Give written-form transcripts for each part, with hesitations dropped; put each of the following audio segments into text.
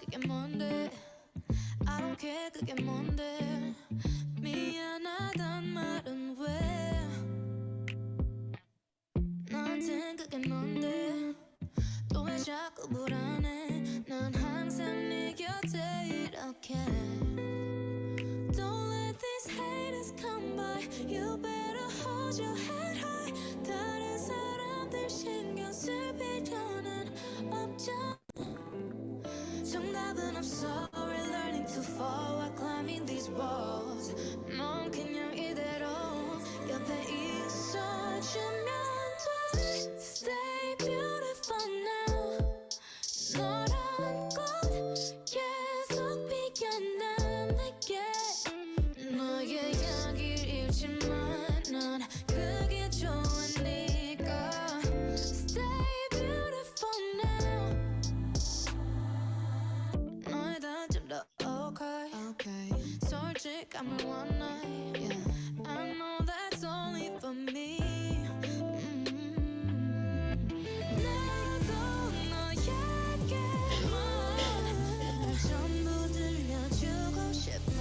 그게 뭔데 I don't care 그게 뭔데 미안하단 말은 왜 너한텐 그게 뭔데 또 왜 자꾸 불안해 난 항상 네 곁에 이렇게 Don't let these haters come by You better hold your head high 다른 사람들 신경 쓸 필요는 없잖아 정답은 없어 We're learning to fall while climbing these walls 넌 그냥 이대로 옆에 있어주면 돼 Stay beautiful now 너란 꽃 계속 피어난 내게 너의 향기를 잃지만 난 그게 좋으니까 Stay beautiful now 너의 단점도 okay 솔직함을 원해 yeah. I know that's only for me 나도 너에게만 전부 들려주고 싶어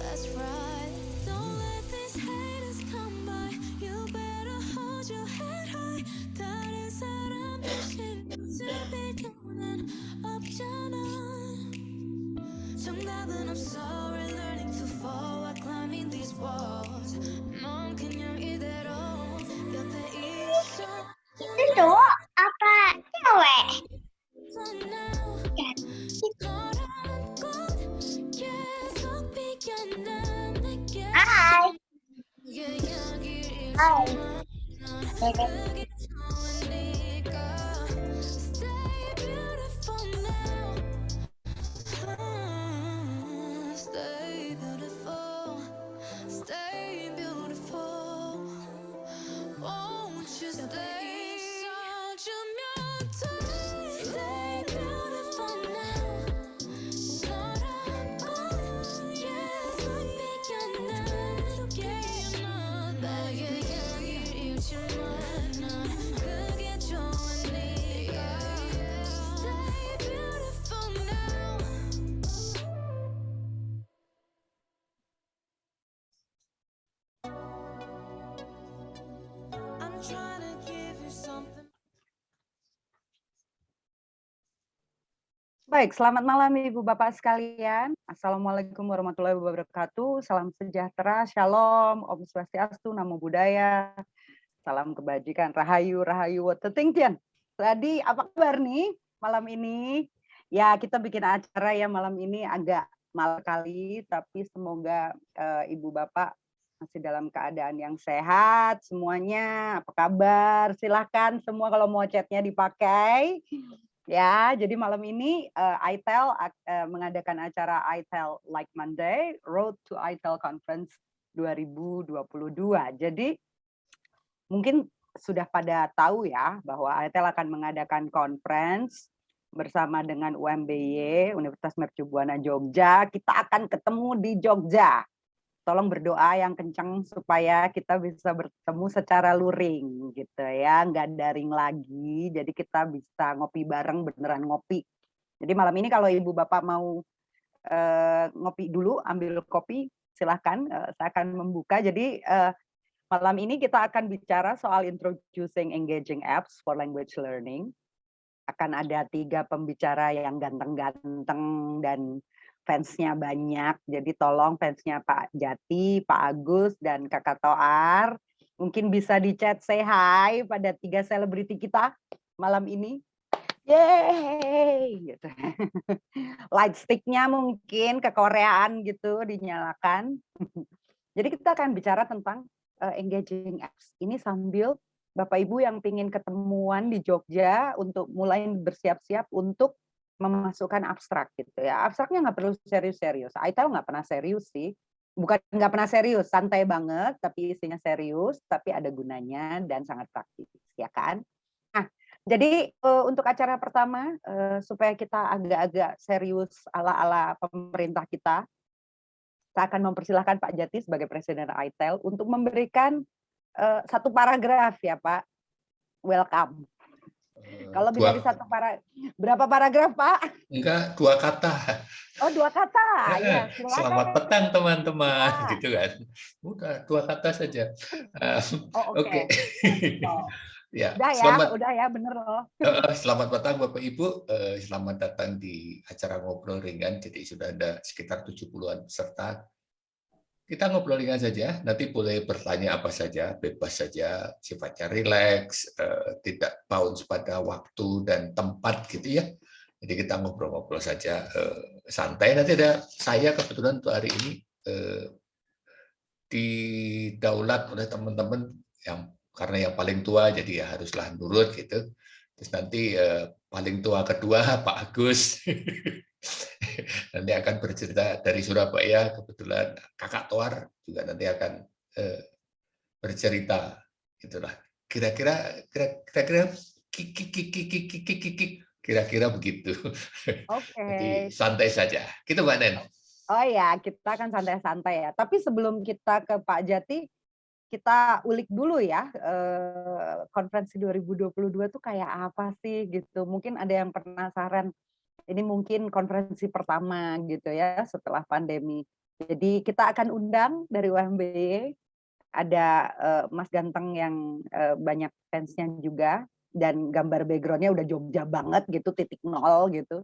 That's right Don't let these haters come by You better hold your head high 다른 사람들 신경 쓸 필요는 없잖아 정답은 없어 We're learning to fall while climbing these walls 넌 그냥 이대로 옆에 있어 Itu cowok apa cewek? 너란 꽃 계속 피어난 내게 Hai. 너의 향기를 Hai. 잃지만 난 그게 좋으니까 Stay beautiful now Stay beautiful Stay beautiful Won't you stay 있어주면 돼 Stay beautiful now 너란 꽃 계속 피어난 내게 나의 향기를 잃지만 난 그게 좋으니까 Stay beautiful now I'm trying to give you something Baik, selamat malam Ibu Bapak sekalian. Assalamualaikum warahmatullahi wabarakatuh. Salam sejahtera, shalom, Om Swastiastu, Namo Buddhaya, salam kebajikan, Rahayu, Rahayu, Tetingtian. Tadi apa kabar nih malam ini? Ya kita bikin acara ya malam ini agak malam kali, tapi semoga Ibu Bapak masih dalam keadaan yang sehat semuanya. Apa kabar? Silahkan semua kalau mau chatnya dipakai. Ya, jadi malam ini ITEL mengadakan acara ITEL Like Monday, Road to ITEL Conference 2022. Jadi mungkin sudah pada tahu ya bahwa ITEL akan mengadakan conference bersama dengan UMBY, Universitas Mercu Buana Jogja. Kita akan ketemu di Jogja. Tolong berdoa yang kencang supaya kita bisa bertemu secara luring gitu ya, nggak daring lagi. Jadi kita bisa ngopi bareng, beneran ngopi. Jadi malam ini kalau Ibu Bapak mau ngopi dulu, ambil kopi, silahkan. Saya akan membuka. Jadi malam ini kita akan bicara soal introducing engaging apps for language learning. Akan ada 3 pembicara yang ganteng-ganteng dan fansnya banyak, jadi tolong fansnya Pak Jati, Pak Agus, dan Kakak Toar, mungkin bisa di chat say hi pada 3 selebriti kita malam ini. Yeay! Gitu. Light stick-nya mungkin kekoreaan gitu dinyalakan. Jadi kita akan bicara tentang engaging apps. Ini sambil Bapak Ibu yang ingin ketemuan di Jogja untuk mulai bersiap-siap untuk memasukkan abstrak gitu ya. Abstraknya nggak perlu serius-serius. ITEL nggak pernah serius sih. Bukan nggak pernah serius, santai banget, tapi isinya serius, tapi ada gunanya dan sangat praktis, ya kan? Nah, jadi untuk acara pertama, supaya kita agak-agak serius ala-ala pemerintah kita, saya akan mempersilahkan Pak Jati sebagai Presiden ITEL untuk memberikan 1 paragraf ya Pak. Welcome. Kalau bisa di Dua, berapa paragraf, Pak? enggak, 2 kata. Oh, 2 kata. Ya, silakan Selamat petang teman-teman, Pak. gitu kan. Udah 2 kata saja. Eh, Oh, oke. Oke. Oh, Ya, udah ya, bener loh. selamat petang Bapak Ibu. Selamat datang di acara ngobrol ringan. Jadi sudah ada sekitar 70-an peserta. Kita ngobrol ringan saja, nanti boleh bertanya apa saja, bebas saja, sifatnya rileks, tidak bounce pada waktu dan tempat gitu ya. Jadi kita ngobrol-ngobrol saja, santai. Nanti ada saya kebetulan untuk hari ini didaulat oleh teman-teman yang karena yang paling tua, jadi ya haruslah nurut gitu. Terus nanti paling tua kedua Pak Agus. Nanti akan bercerita dari Surabaya, kebetulan Kakak Toar juga nanti akan bercerita, gitulah. Kira-kira kira-kira begitu. Oke. Jadi santai saja. Gitu Mbak Nen. Oh ya, kita akan santai-santai ya. Tapi sebelum kita ke Pak Jati, kita ulik dulu ya, konferensi 2022 tuh kayak apa sih gitu. Mungkin ada yang penasaran, ini mungkin konferensi pertama gitu ya setelah pandemi. Jadi kita akan undang dari UMBY, ada Mas Ganteng yang banyak fansnya juga, dan gambar background-nya udah Jogja banget gitu, 0 gitu.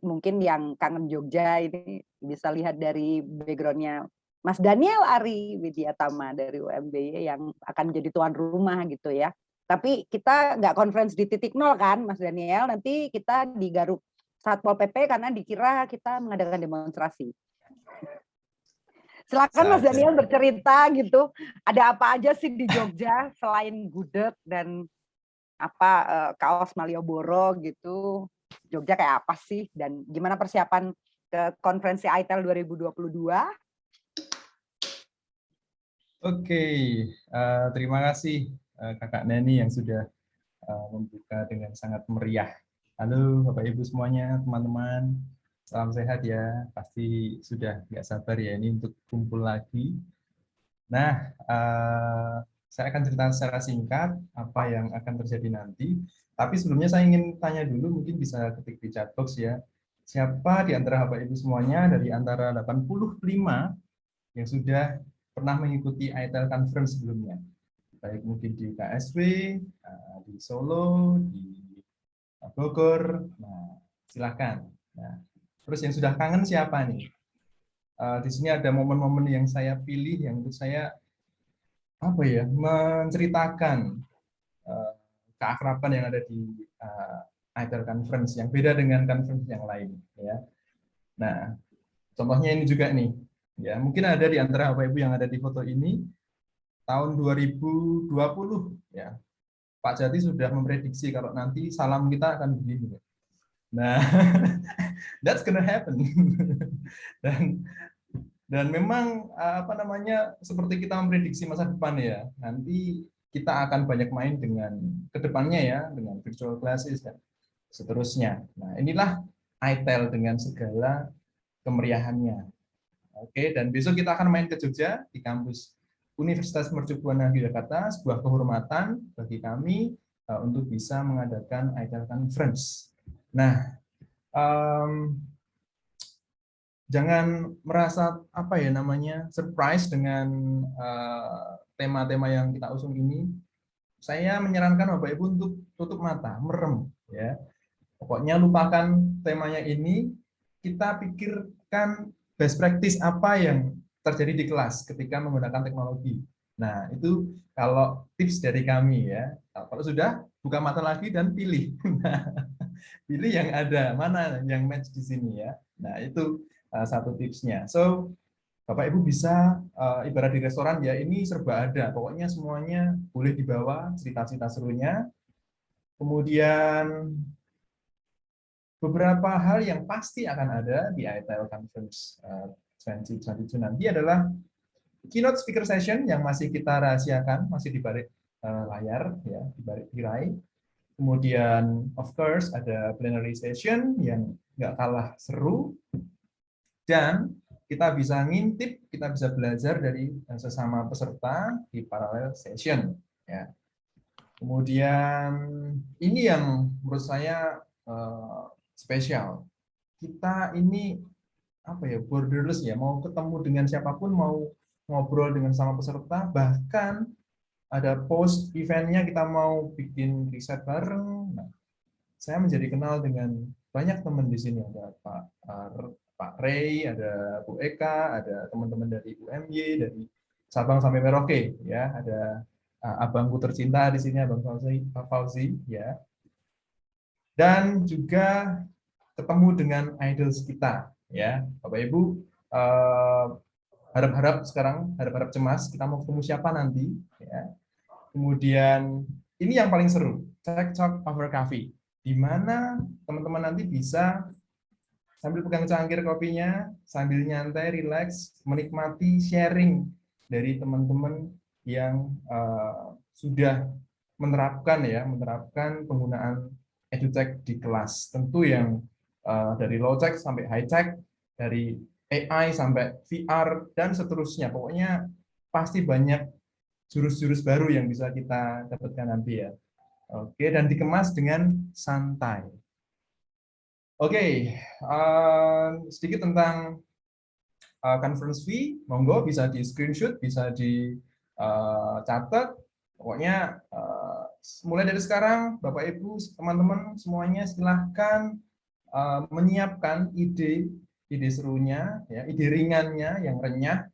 Mungkin yang kangen Jogja ini bisa lihat dari background-nya Mas Daniel Ari Widyatama dari UMBY yang akan jadi tuan rumah gitu ya. Tapi kita nggak conference di 0 kan Mas Daniel, nanti kita digaruk Satpol PP karena dikira kita mengadakan demonstrasi. Silakan Mas Daniel bercerita gitu, ada apa aja sih di Jogja selain gudeg dan kaos Malioboro gitu. Jogja kayak apa sih dan gimana persiapan ke konferensi ITEL 2022? Oke, terima kasih Kakak Neni yang sudah membuka dengan sangat meriah. Halo Bapak Ibu semuanya, teman-teman, salam sehat ya. Pasti sudah nggak sabar ya ini untuk kumpul lagi. Nah, saya akan cerita secara singkat apa yang akan terjadi nanti. Tapi sebelumnya saya ingin tanya dulu, mungkin bisa ketik di chat box ya. Siapa di antara Bapak Ibu semuanya dari antara 85 yang sudah pernah mengikuti ITEL Conference sebelumnya? Baik mungkin di KSW, di Solo, di Bogor. Nah, silakan. Nah, terus yang sudah kangen siapa nih? Di sini ada momen-momen yang saya pilih yang untuk saya menceritakan keakraban yang ada di ITEL Conference yang beda dengan conference yang lain ya. Nah, contohnya ini juga nih ya, mungkin ada di antara Bapak Ibu yang ada di foto ini tahun 2020 ya. Pak Jati sudah memprediksi kalau nanti salam kita akan begini. Nah, that's gonna happen. dan memang seperti kita memprediksi masa depan ya. Nanti kita akan banyak main dengan kedepannya ya, dengan virtual classes dan seterusnya. Nah, inilah ITEL dengan segala kemeriahannya. Oke, dan besok kita akan main ke Jogja di kampus Universitas Mercu Buana Yogyakarta, sebuah kehormatan bagi kami untuk bisa mengadakan ITEL Conference. Nah, jangan merasa surprise dengan tema-tema yang kita usung ini. Saya menyarankan Bapak Ibu untuk tutup mata, merem ya. Pokoknya lupakan temanya ini, kita pikirkan best practice apa yang terjadi di kelas ketika menggunakan teknologi. Nah, itu kalau tips dari kami ya. Kalau sudah, buka mata lagi dan pilih. Pilih yang ada, mana yang match di sini ya. Nah, itu satu tipsnya. So, Bapak Ibu bisa ibarat di restoran ya, ini serba ada. Pokoknya semuanya boleh dibawa cerita-cerita serunya. Kemudian beberapa hal yang pasti akan ada di ITEL Conference 2022 nanti adalah keynote speaker session yang masih kita rahasiakan, masih di balik layar ya, di balik tirai. Kemudian of course ada plenary session yang nggak kalah seru. Dan kita bisa ngintip, kita bisa belajar dari sesama peserta di parallel session. Ya. Kemudian ini yang menurut saya spesial. Kita ini apa ya, borderless ya, mau ketemu dengan siapapun, mau ngobrol dengan sama peserta, bahkan ada post eventnya kita mau bikin riset bareng. Nah, saya menjadi kenal dengan banyak teman di sini, ada Pak Ray, ada Bu Eka, ada teman-teman dari UMY, dari Sabang sampai Merauke, ya, ada abangku tercinta di sini, Abang Fauzi, ya, dan juga ketemu dengan idols kita, ya, Bapak Ibu. Harap-harap sekarang, harap-harap cemas, kita mau ketemu siapa nanti, ya. Kemudian ini yang paling seru, Tech Talk Over Coffee, di mana teman-teman nanti bisa sambil pegang cangkir kopinya, sambil nyantai, relax, menikmati sharing dari teman-teman yang sudah menerapkan penggunaan edutech di kelas. Tentu yang dari low tech sampai high tech, dari AI sampai VR dan seterusnya. Pokoknya pasti banyak jurus-jurus baru yang bisa kita dapatkan nanti ya. Oke, dan dikemas dengan santai. Oke, sedikit tentang conference fee, monggo bisa di screenshot, bisa dicatat. Pokoknya mulai dari sekarang, Bapak Ibu, teman-teman semuanya silahkan menyiapkan ide serunya, ya, ide ringannya yang renyah.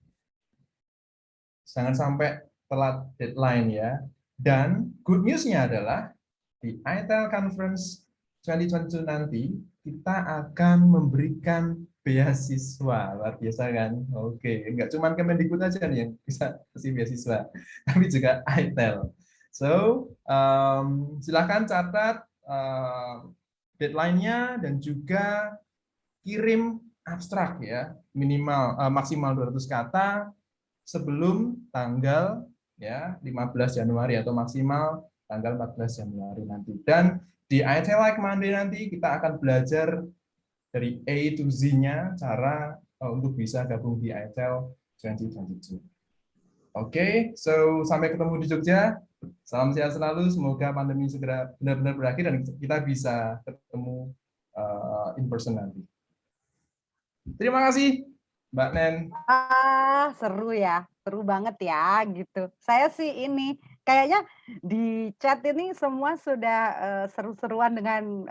Jangan sampai telat deadline ya. Dan good news-nya adalah di ITEL Conference 2022 nanti kita akan memberikan beasiswa. Luar biasa kan? Oke, enggak cuma Kemendikbud aja nih yang bisa kasih beasiswa, tapi juga ITEL. So, silahkan catat deadline-nya dan juga kirim abstrak ya, minimal maksimal 200 kata sebelum tanggal ya 15 Januari atau maksimal tanggal 14 Januari nanti. Dan di ITEL Like Monday nanti kita akan belajar dari A to Z-nya cara untuk bisa gabung di ITEL 2022. Oke, so sampai ketemu di Jogja. Salam sehat selalu, semoga pandemi segera benar-benar berakhir dan kita bisa ketemu in person nanti. Terima kasih, Mbak Nen. Seru ya, seru banget ya gitu. Saya sih ini kayaknya di chat ini semua sudah seru-seruan dengan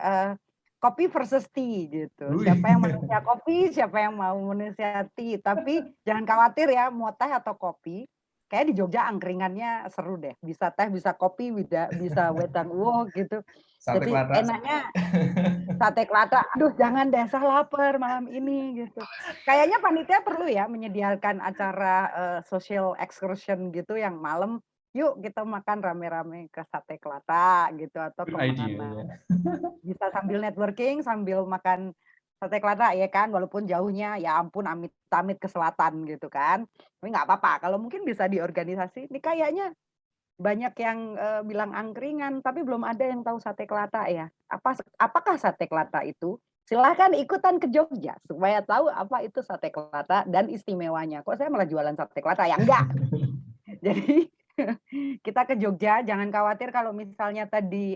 kopi versus tea gitu. Siapa yang manusia kopi, siapa yang mau manusia tea. Tapi jangan khawatir ya, mau teh atau kopi. Kayak di Jogja angkringannya seru deh. Bisa teh, bisa kopi, bisa wedang uwo gitu. Sate Jadi kelata. enaknya sate kelata. Aduh, jangan deh, saya lapar malam ini gitu. Kayaknya panitia perlu ya menyediakan acara social excursion gitu yang malam. Yuk kita makan rame-rame ke sate kelata gitu atau kemana. Bisa sambil networking, sambil makan sate kelata ya kan, walaupun jauhnya ya ampun amit-amit ke selatan gitu kan. Tapi nggak apa-apa, kalau mungkin bisa diorganisasi. Ini kayaknya banyak yang bilang angkringan, tapi belum ada yang tahu sate kelata ya. Apakah sate kelata itu? Silahkan ikutan ke Jogja supaya tahu apa itu sate kelata dan istimewanya. Kok saya malah jualan sate kelata? Ya enggak. Jadi kita ke Jogja, jangan khawatir kalau misalnya tadi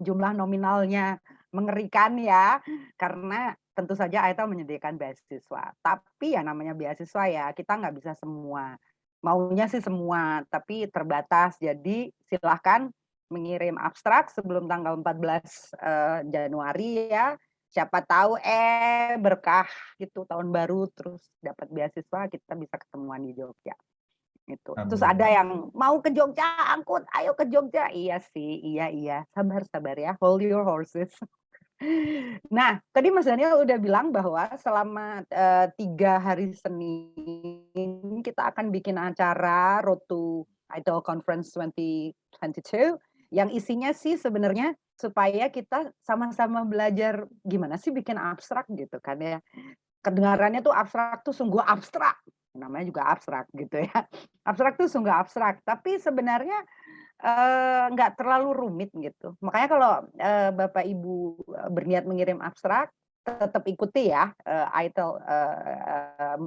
jumlah nominalnya mengerikan ya, karena tentu saja ITEL menyediakan beasiswa. Tapi ya namanya beasiswa ya, kita nggak bisa semua. Maunya sih semua, tapi terbatas. Jadi silahkan mengirim abstrak sebelum tanggal 14 Januari ya. Siapa tahu berkah gitu tahun baru terus dapat beasiswa, kita bisa ketemuan di Jogja. Gitu. Terus ada yang mau ke Jogja, angkut, ayo ke Jogja. Iya sih, iya. Sabar ya, hold your horses. Nah, tadi Mas Daniel udah bilang bahwa selama 3 hari Senin kita akan bikin acara Road to ITEL Conference 2022 yang isinya sih sebenarnya supaya kita sama-sama belajar gimana sih bikin abstrak gitu kan ya. Kedengarannya tuh abstrak tuh sungguh abstrak. Namanya juga abstrak gitu ya. Abstrak tuh sungguh abstrak, tapi sebenarnya nggak terlalu rumit gitu. Makanya kalau Bapak Ibu berniat mengirim abstrak, tetap ikuti ya ITEL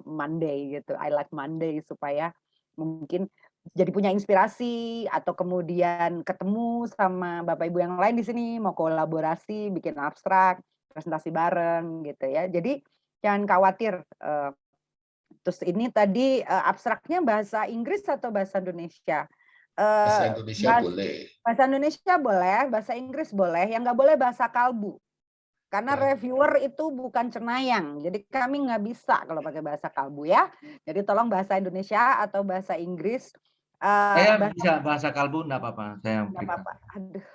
Monday gitu. I like Monday supaya mungkin jadi punya inspirasi atau kemudian ketemu sama Bapak Ibu yang lain di sini mau kolaborasi, bikin abstrak, presentasi bareng gitu ya. Jadi jangan khawatir. Terus ini tadi abstraknya bahasa Inggris atau bahasa Indonesia? Bahasa Indonesia boleh. Bahasa Indonesia boleh, bahasa Inggris boleh, yang nggak boleh bahasa kalbu. Karena Ya. reviewer itu bukan cenayang, jadi kami nggak bisa kalau pakai bahasa kalbu ya. Jadi tolong bahasa Indonesia atau bahasa Inggris. Saya bisa bahasa kalbu, enggak apa-apa. Saya Nggak berikan. apa-apa. Aduh.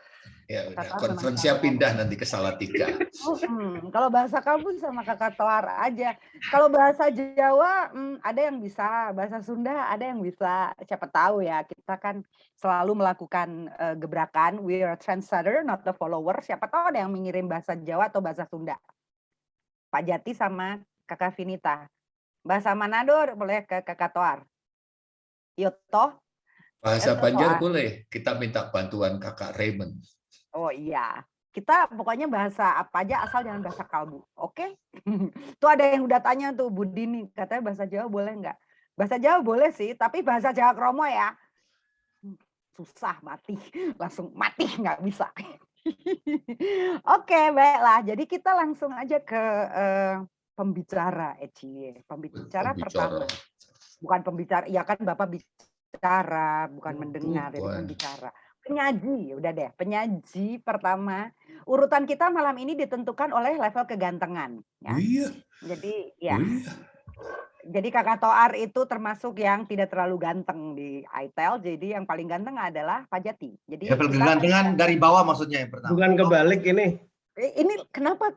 Ya udah, Kata konferensinya memang pindah nanti ke Salatiga. Kalau bahasa kalbu sama Kakak Toar aja. Kalau bahasa Jawa ada yang bisa, bahasa Sunda ada yang bisa. Siapa tahu ya, kita kan selalu melakukan gebrakan. We are a trendsetter, not the follower. Siapa tahu ada yang mengirim bahasa Jawa atau bahasa Sunda. Pak Jati sama Kakak Vinita. Bahasa Manado boleh ke Kakak Toar. Yoto. Bahasa Yoto Banjar Toar. boleh. Kita minta bantuan Kakak Raymond. Oh iya. Kita pokoknya bahasa apa aja asal jangan bahasa kalbu. Oke? Tuh ada yang udah tanya tuh Bu Dini, katanya bahasa Jawa boleh nggak? Bahasa Jawa boleh sih, tapi bahasa Jawa Kromo ya. Susah mati, langsung mati nggak bisa. Oke, baiklah. Jadi kita langsung aja ke pembicara, Pembicara pertama. Bukan pembicara, ya kan Bapak bicara, bukan mendengar, jadi Bukan. pembicara. Penyaji, udah deh, penyaji pertama. Urutan kita malam ini ditentukan oleh level kegantengan. Ya. Oh iya. Jadi ya, Oh iya. jadi Kakak Toar itu termasuk yang tidak terlalu ganteng di ITEL. Jadi yang paling ganteng adalah Pak Jati. Jadi Level kita kegantengan dari bawah maksudnya yang pertama. Bukan kebalik ini. ini kenapa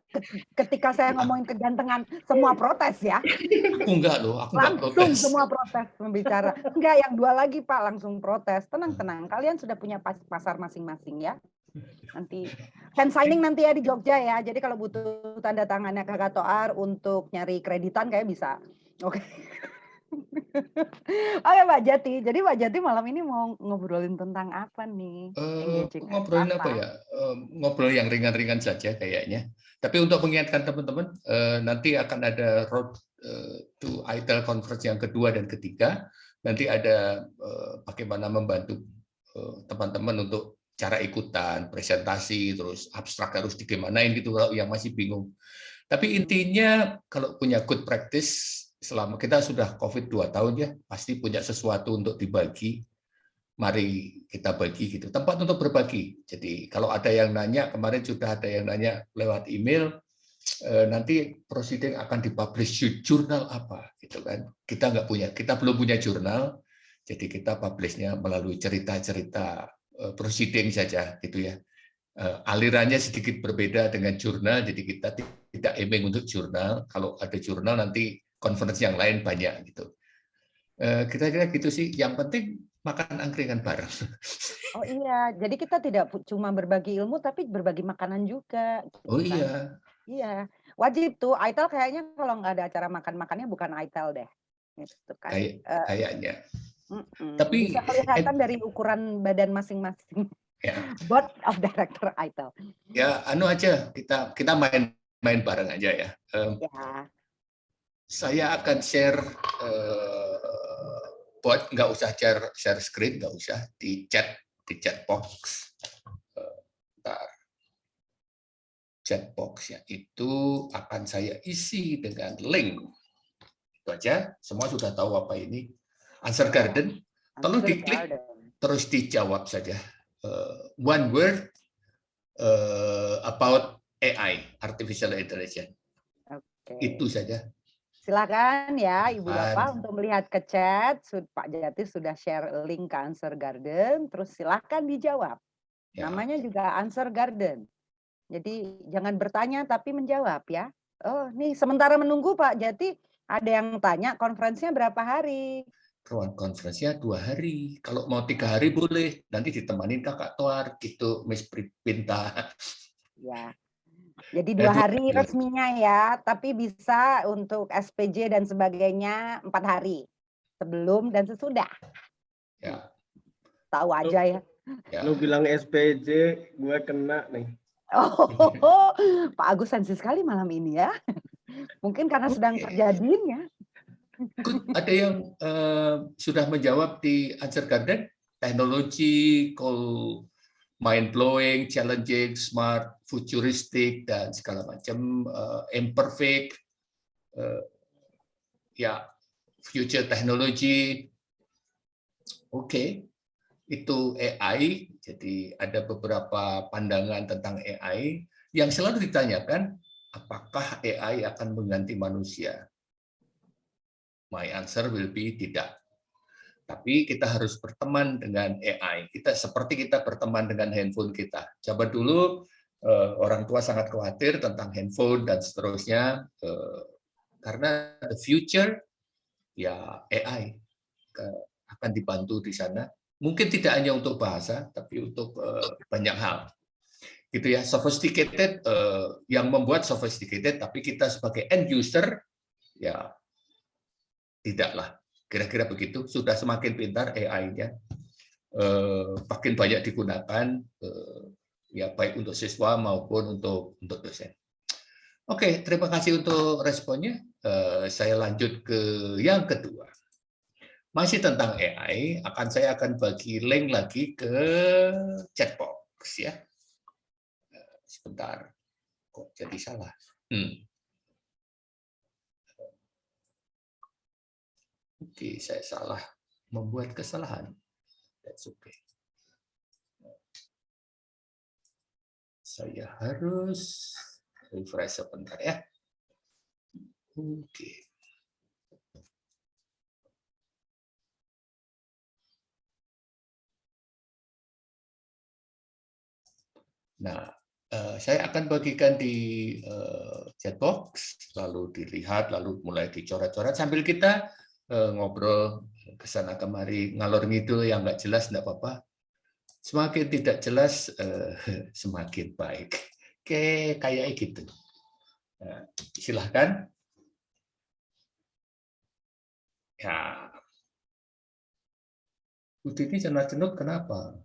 ketika saya ngomongin kegantengan semua protes ya? Aku enggak loh, aku enggak Langsung protes. semua protes membicara. Enggak, yang dua lagi Pak langsung protes. Tenang. Kalian sudah punya pasar masing-masing ya. Nanti hand signing nanti ya di Jogja ya. Jadi kalau butuh tanda tangannya Kakak Toar untuk nyari kreditan kayak bisa. Oke. Oke Pak Jati. Jadi Pak Jati malam ini mau ngobrolin tentang apa nih? Engaging Ngobrolin apa ya? Ngobrol yang ringan-ringan saja kayaknya. Tapi untuk mengingatkan teman-teman, nanti akan ada road to ITEL conference yang kedua dan ketiga. Nanti ada bagaimana membantu teman-teman untuk cara ikutan, presentasi, terus abstrak harus digimanain gitu kalau yang masih bingung. Tapi intinya kalau punya good practice, selama kita sudah COVID 2 tahun ya, pasti punya sesuatu untuk dibagi. Mari kita bagi gitu, tempat untuk berbagi. Jadi kalau ada yang nanya, kemarin sudah ada yang nanya lewat email, nanti proceeding akan dipublish jurnal apa gitu kan. Kita belum punya jurnal, jadi kita publishnya melalui cerita-cerita proceeding saja gitu ya. Alirannya sedikit berbeda dengan jurnal, jadi kita tidak aiming untuk jurnal. Kalau ada jurnal nanti konferensi yang lain banyak gitu. Kira-kira gitu sih. Yang penting makan angkringan bareng. Oh iya, jadi kita tidak cuma berbagi ilmu tapi berbagi makanan juga. Gitu Oh kan. iya. Iya, wajib tuh. ITEL kayaknya kalau nggak ada acara makan-makannya bukan ITEL deh. Gitu kan. Kayaknya. Tapi bisa kelihatan dari ukuran badan masing-masing. Ya. Board of Director ITEL. Ya, anu aja kita main bareng aja ya. Ya. Saya akan share buat nggak usah share screen, nggak usah di chat box. Bentar. Chat box-nya itu akan saya isi dengan link. Itu aja. Semua sudah tahu apa ini. Answer Garden. Tolong diklik terus dijawab saja. One word about AI, artificial intelligence. Itu saja. Silakan ya Ibu Bapak untuk melihat ke chat. Pak Jati sudah share link ke Answer Garden, terus silakan dijawab. Ya. Namanya juga Answer Garden. Jadi jangan bertanya tapi menjawab ya. Oh, nih sementara menunggu Pak Jati ada yang tanya konferensinya berapa hari? Konferensinya 2 hari. Kalau mau 3 hari boleh. Nanti ditemanin Kakak Toar gitu, Miss Pinta. Ya. Jadi 2 hari resminya ya, tapi bisa untuk SPJ dan sebagainya 4 hari. Sebelum dan sesudah. Ya. Tahu aja ya. Lu bilang SPJ, gue kena nih. Pak Agus sensi sekali malam ini ya. Mungkin karena sedang terjadinya. Good. Ada yang sudah menjawab di Answer Garden? Teknologi, call mind blowing, challenging, smart, futuristic, dan segala macam, imperfect, ya, future technology. Oke, itu AI. Jadi ada beberapa pandangan tentang AI yang selalu ditanyakan, apakah AI akan mengganti manusia? My answer will be tidak. Tapi kita harus berteman dengan AI. Seperti kita berteman dengan handphone kita. Coba dulu orang tua sangat khawatir tentang handphone dan seterusnya, karena the future ya AI akan dibantu di sana. Mungkin tidak hanya untuk bahasa, tapi untuk banyak hal. Gitu ya, sophisticated, yang membuat sophisticated, tapi kita sebagai end user ya tidaklah. Kira-kira begitu. Sudah semakin pintar AI-nya, makin banyak digunakan, ya baik untuk siswa maupun untuk dosen. Oke, terima kasih untuk responnya. Saya lanjut ke yang kedua. Masih tentang AI, saya akan bagi link lagi ke chatbox ya. Sebentar, kok jadi salah. Oke, saya salah membuat kesalahan. That's okay. Saya harus refresh sebentar ya. Oke. Nah, saya akan bagikan di chatbox, lalu dilihat, lalu mulai dicoret-coret sambil kita ngobrol ke sana kemari, ngalor ngidul yang nggak jelas nggak apa-apa. Semakin tidak jelas semakin baik. Oke, kayak gitu. Nah, silahkan. Ya. Ini cenut-cenut kenapa?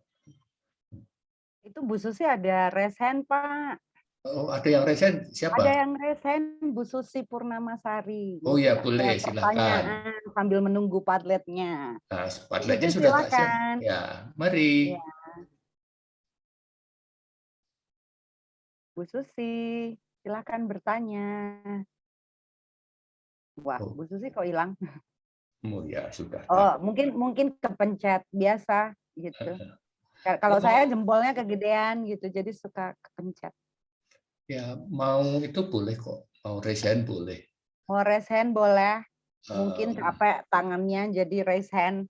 Itu Bu Susi ada resen, Pak. Oh, ada yang resen? Siapa? Ada yang resen, Bu Susi Purnamasari. Oh ya, boleh, silakan. Pertanyaan sambil menunggu Padletnya. Nah, Padletnya sudah tak siap. Ya, mari. Ya. Bu Susi, silakan bertanya. Wah, Bu Susi kok hilang? Oh ya, sudah. Oh, mungkin kepencet biasa gitu. Kalau saya jempolnya kegedean gitu, jadi suka kepencet. Ya, mau itu boleh kok. Mau raise hand boleh. Mau raise hand boleh. Mungkin capek tangannya jadi raise hand.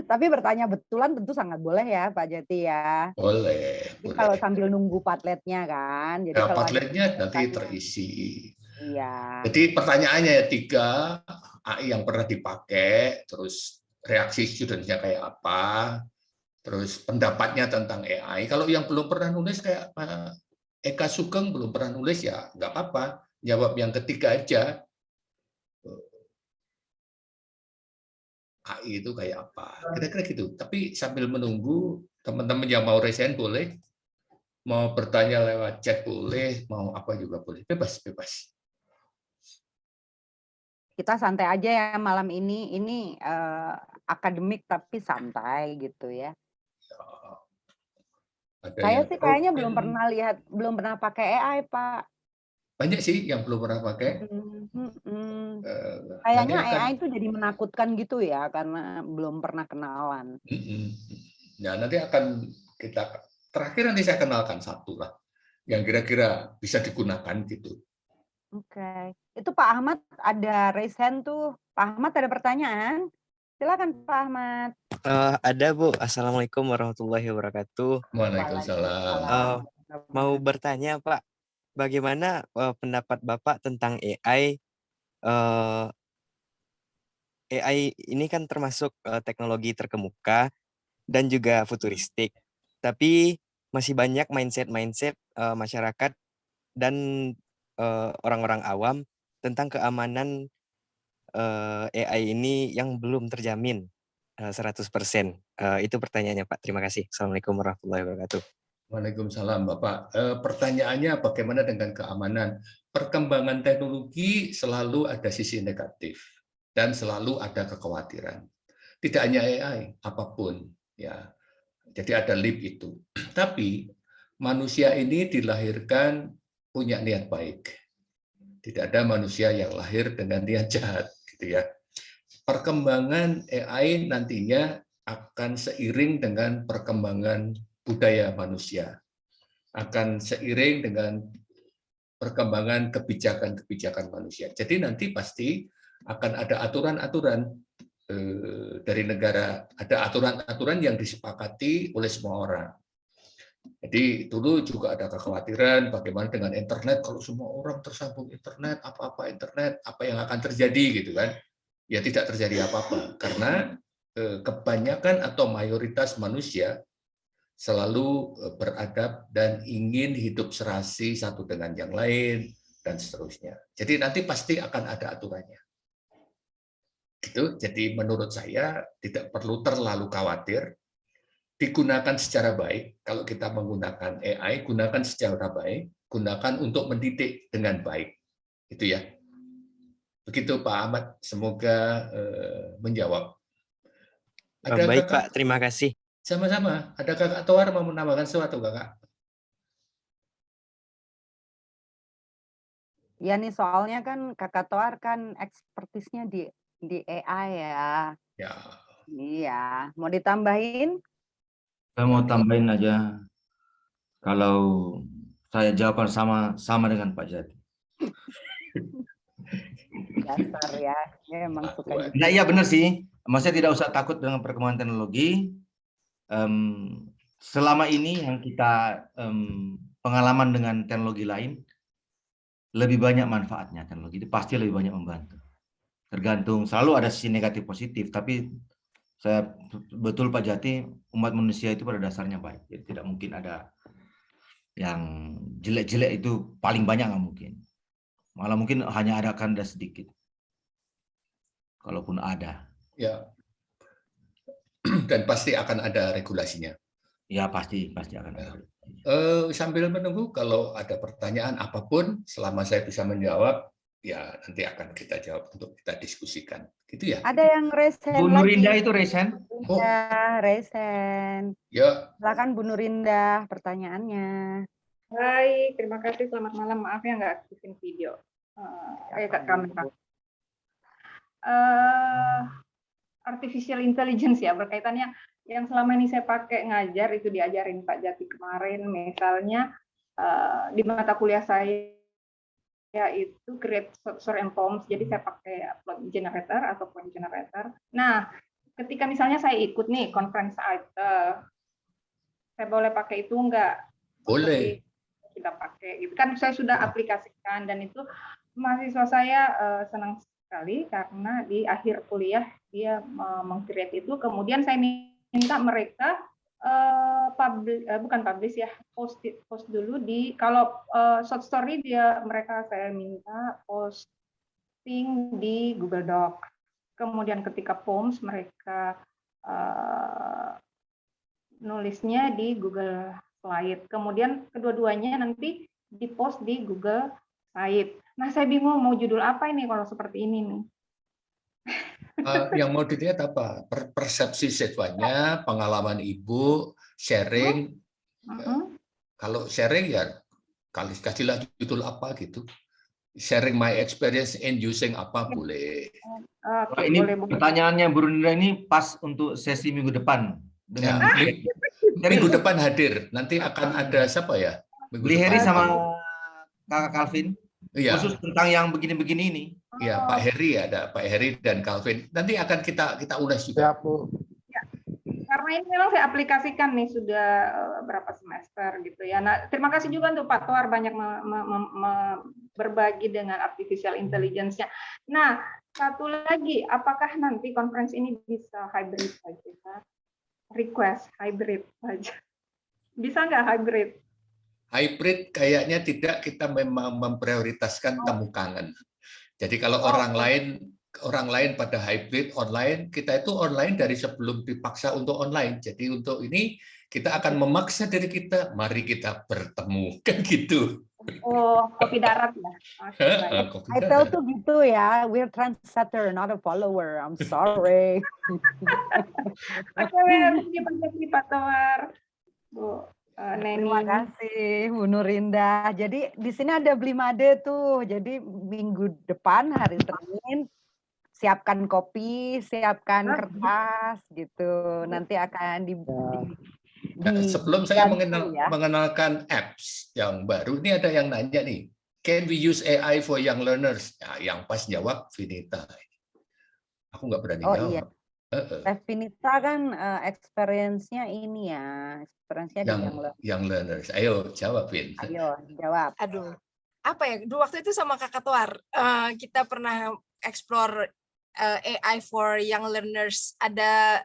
Tapi bertanya betulan tentu sangat boleh ya Pak Jati ya. Boleh. Jadi kalau sambil nunggu Padletnya kan. Jadi ya, kalau Padletnya nanti terisi. Iya. Jadi pertanyaannya 3 AI yang pernah dipakai, terus reaksi student-nya kayak apa, terus pendapatnya tentang AI. Kalau yang belum pernah nulis kayak Eka Sugeng belum pernah nulis ya nggak apa-apa, jawab yang ketiga aja. AI itu kayak apa? Kira-kira gitu. Tapi sambil menunggu, teman-teman yang mau resen boleh, mau bertanya lewat chat boleh, mau apa juga boleh, bebas. Kita santai aja ya malam ini. Ini akademik tapi santai gitu ya. Saya sih kayaknya belum pernah pakai AI, Pak. Banyak sih yang belum pernah pakai. Kayaknya AI itu jadi menakutkan gitu ya, karena belum pernah kenalan. Ya, nanti akan terakhir nanti saya kenalkan satu lah, yang kira-kira bisa digunakan gitu. Oke. Itu Pak Ahmad ada raise hand tuh. Pak Ahmad ada pertanyaan? Silakan Pak Ahmad. Ada Bu. Assalamualaikum warahmatullahi wabarakatuh. Waalaikumsalam. Mau bertanya Pak, bagaimana pendapat Bapak tentang AI? AI ini kan termasuk teknologi terkemuka dan juga futuristik. Tapi masih banyak mindset masyarakat dan orang-orang awam tentang keamanan AI ini yang belum terjamin 100%. Itu pertanyaannya Pak. Terima kasih. Assalamualaikum warahmatullahi wabarakatuh. Waalaikumsalam Bapak. Pertanyaannya bagaimana dengan keamanan? perkembangan teknologi selalu ada sisi negatif dan selalu ada kekhawatiran. Tidak hanya AI, apapun ya. Jadi ada leap itu. Tapi manusia ini dilahirkan punya niat baik. Tidak ada manusia yang lahir dengan niat jahat, gitu ya. Perkembangan AI nantinya akan seiring dengan perkembangan budaya manusia, akan seiring dengan perkembangan kebijakan-kebijakan manusia. Jadi nanti pasti akan ada aturan-aturan dari negara, ada aturan-aturan yang disepakati oleh semua orang. Jadi dulu juga ada kekhawatiran bagaimana dengan internet, kalau semua orang tersambung internet, apa-apa internet, apa yang akan terjadi gitu kan. Ya tidak terjadi apa-apa, karena kebanyakan atau mayoritas manusia selalu beradab dan ingin hidup serasi satu dengan yang lain, dan seterusnya. Jadi nanti pasti akan ada aturannya. Gitu. Jadi menurut saya tidak perlu terlalu khawatir, digunakan secara baik. Kalau kita menggunakan AI, gunakan secara baik, gunakan untuk mendidik dengan baik. Itu ya. Begitu Pak Ahmad, semoga menjawab. Ada Baik kakak, Pak, terima kasih. sama-sama. Ada Kakak Toar mau menambahkan sesuatu, Kakak? Ya nih, soalnya kan Kakak Toar kan ekspertisnya di AI ya. Ya. Iya, mau ditambahin? Saya mau tambahin aja, kalau saya jawaban sama dengan Pak Jati. Dasar ya, emang suka. Nah iya benar sih, maksudnya tidak usah takut dengan perkembangan teknologi. Selama ini yang kita pengalaman dengan teknologi lain, lebih banyak manfaatnya. Teknologi itu pasti lebih banyak membantu. Tergantung, selalu ada sisi negatif positif, tapi saya betul Pak Jati, umat manusia itu pada dasarnya baik. Jadi tidak mungkin ada yang jelek-jelek, itu paling banyak nggak mungkin. Malah mungkin hanya akan ada sedikit. Kalaupun ada. Ya. Dan pasti akan ada regulasinya. Ya pasti akan ada. Sambil menunggu, kalau ada pertanyaan apapun, selama saya bisa menjawab, ya nanti akan kita jawab untuk kita diskusikan. Gitu ya. Ada yang resen Bu lagi. Nurinda itu resen? Oh. Ya, resen. Ya. Silakan Bu Nurinda pertanyaannya. Baik, terima kasih. Selamat malam. Maaf ya nggak aktifin video. Kamera. Artificial intelligence ya, berkaitannya yang selama ini saya pakai ngajar, itu diajarin Pak Jati kemarin, misalnya di mata kuliah saya itu create short and forms, jadi saya pakai plot generator atau point generator. Nah, ketika misalnya saya ikut nih conference item, saya boleh pakai itu enggak? Boleh. Kita pakai gitu kan, saya sudah aplikasikan, dan itu mahasiswa saya senang sekali karena di akhir kuliah dia meng-create itu, kemudian saya minta mereka bukan publish ya, post dulu di, kalau short story mereka saya minta posting di Google Doc. Kemudian ketika poems mereka nulisnya di Google Slide. Kemudian kedua-duanya nanti di-post di Google Slide. Nah, saya bingung mau judul apa ini kalau seperti ini nih. Yang mau dilihat apa? Persepsi siswanya, pengalaman Ibu, sharing. Kalau sharing ya kasihlah judul apa gitu. Sharing my experience in using apa boleh. Ini pertanyaannya Bu Nurinda ini pas untuk sesi minggu depan. Dengan minggu depan hadir. Nanti akan ada siapa ya? Beli Heri sama Kakak Calvin. Iya. Khusus tentang yang begini-begini ini. Iya, Pak Heri ada, Pak Heri dan Calvin. Nanti akan kita ulas juga. Ya, karena ini memang saya aplikasikan nih sudah berapa semester gitu ya. Nah, terima kasih juga untuk Pak Toar banyak berbagi dengan artificial intelligence-nya. Nah, satu lagi, apakah nanti conference ini bisa hybrid saja? Request hybrid saja. Bisa nggak hybrid? Hybrid kayaknya tidak, kita memang memprioritaskan temu kangen. Jadi kalau orang lain orang lain pada hybrid online, kita itu online dari sebelum dipaksa untuk online. Jadi untuk ini kita akan memaksa diri kita, mari kita bertemu, kan gitu. Oh, kopi darat ya. Oke, baik. Kopi I tahu tuh gitu ya, we're trendsetter, not a follower. I'm sorry. Oke, benar nih Pak Tohar. Bu Neni. Terima kasih Bu Nurinda. Jadi di sini ada Blimade tuh. Jadi minggu depan hari Senin siapkan kopi, siapkan kertas gitu. Nanti akan sebelum saya ya. mengenalkan apps yang baru, ini ada yang nanya nih, can we use AI for young learners? Nah, yang pas jawab Vinita. Aku nggak berani jawab. Iya. Vinita kan experience-nya ini ya, experience-nya di young learners. Ayo jawab, Vin. Ayo jawab. Aduh, apa ya? Dulu waktu itu sama Kakak Tohar, kita pernah explore AI for young learners. Ada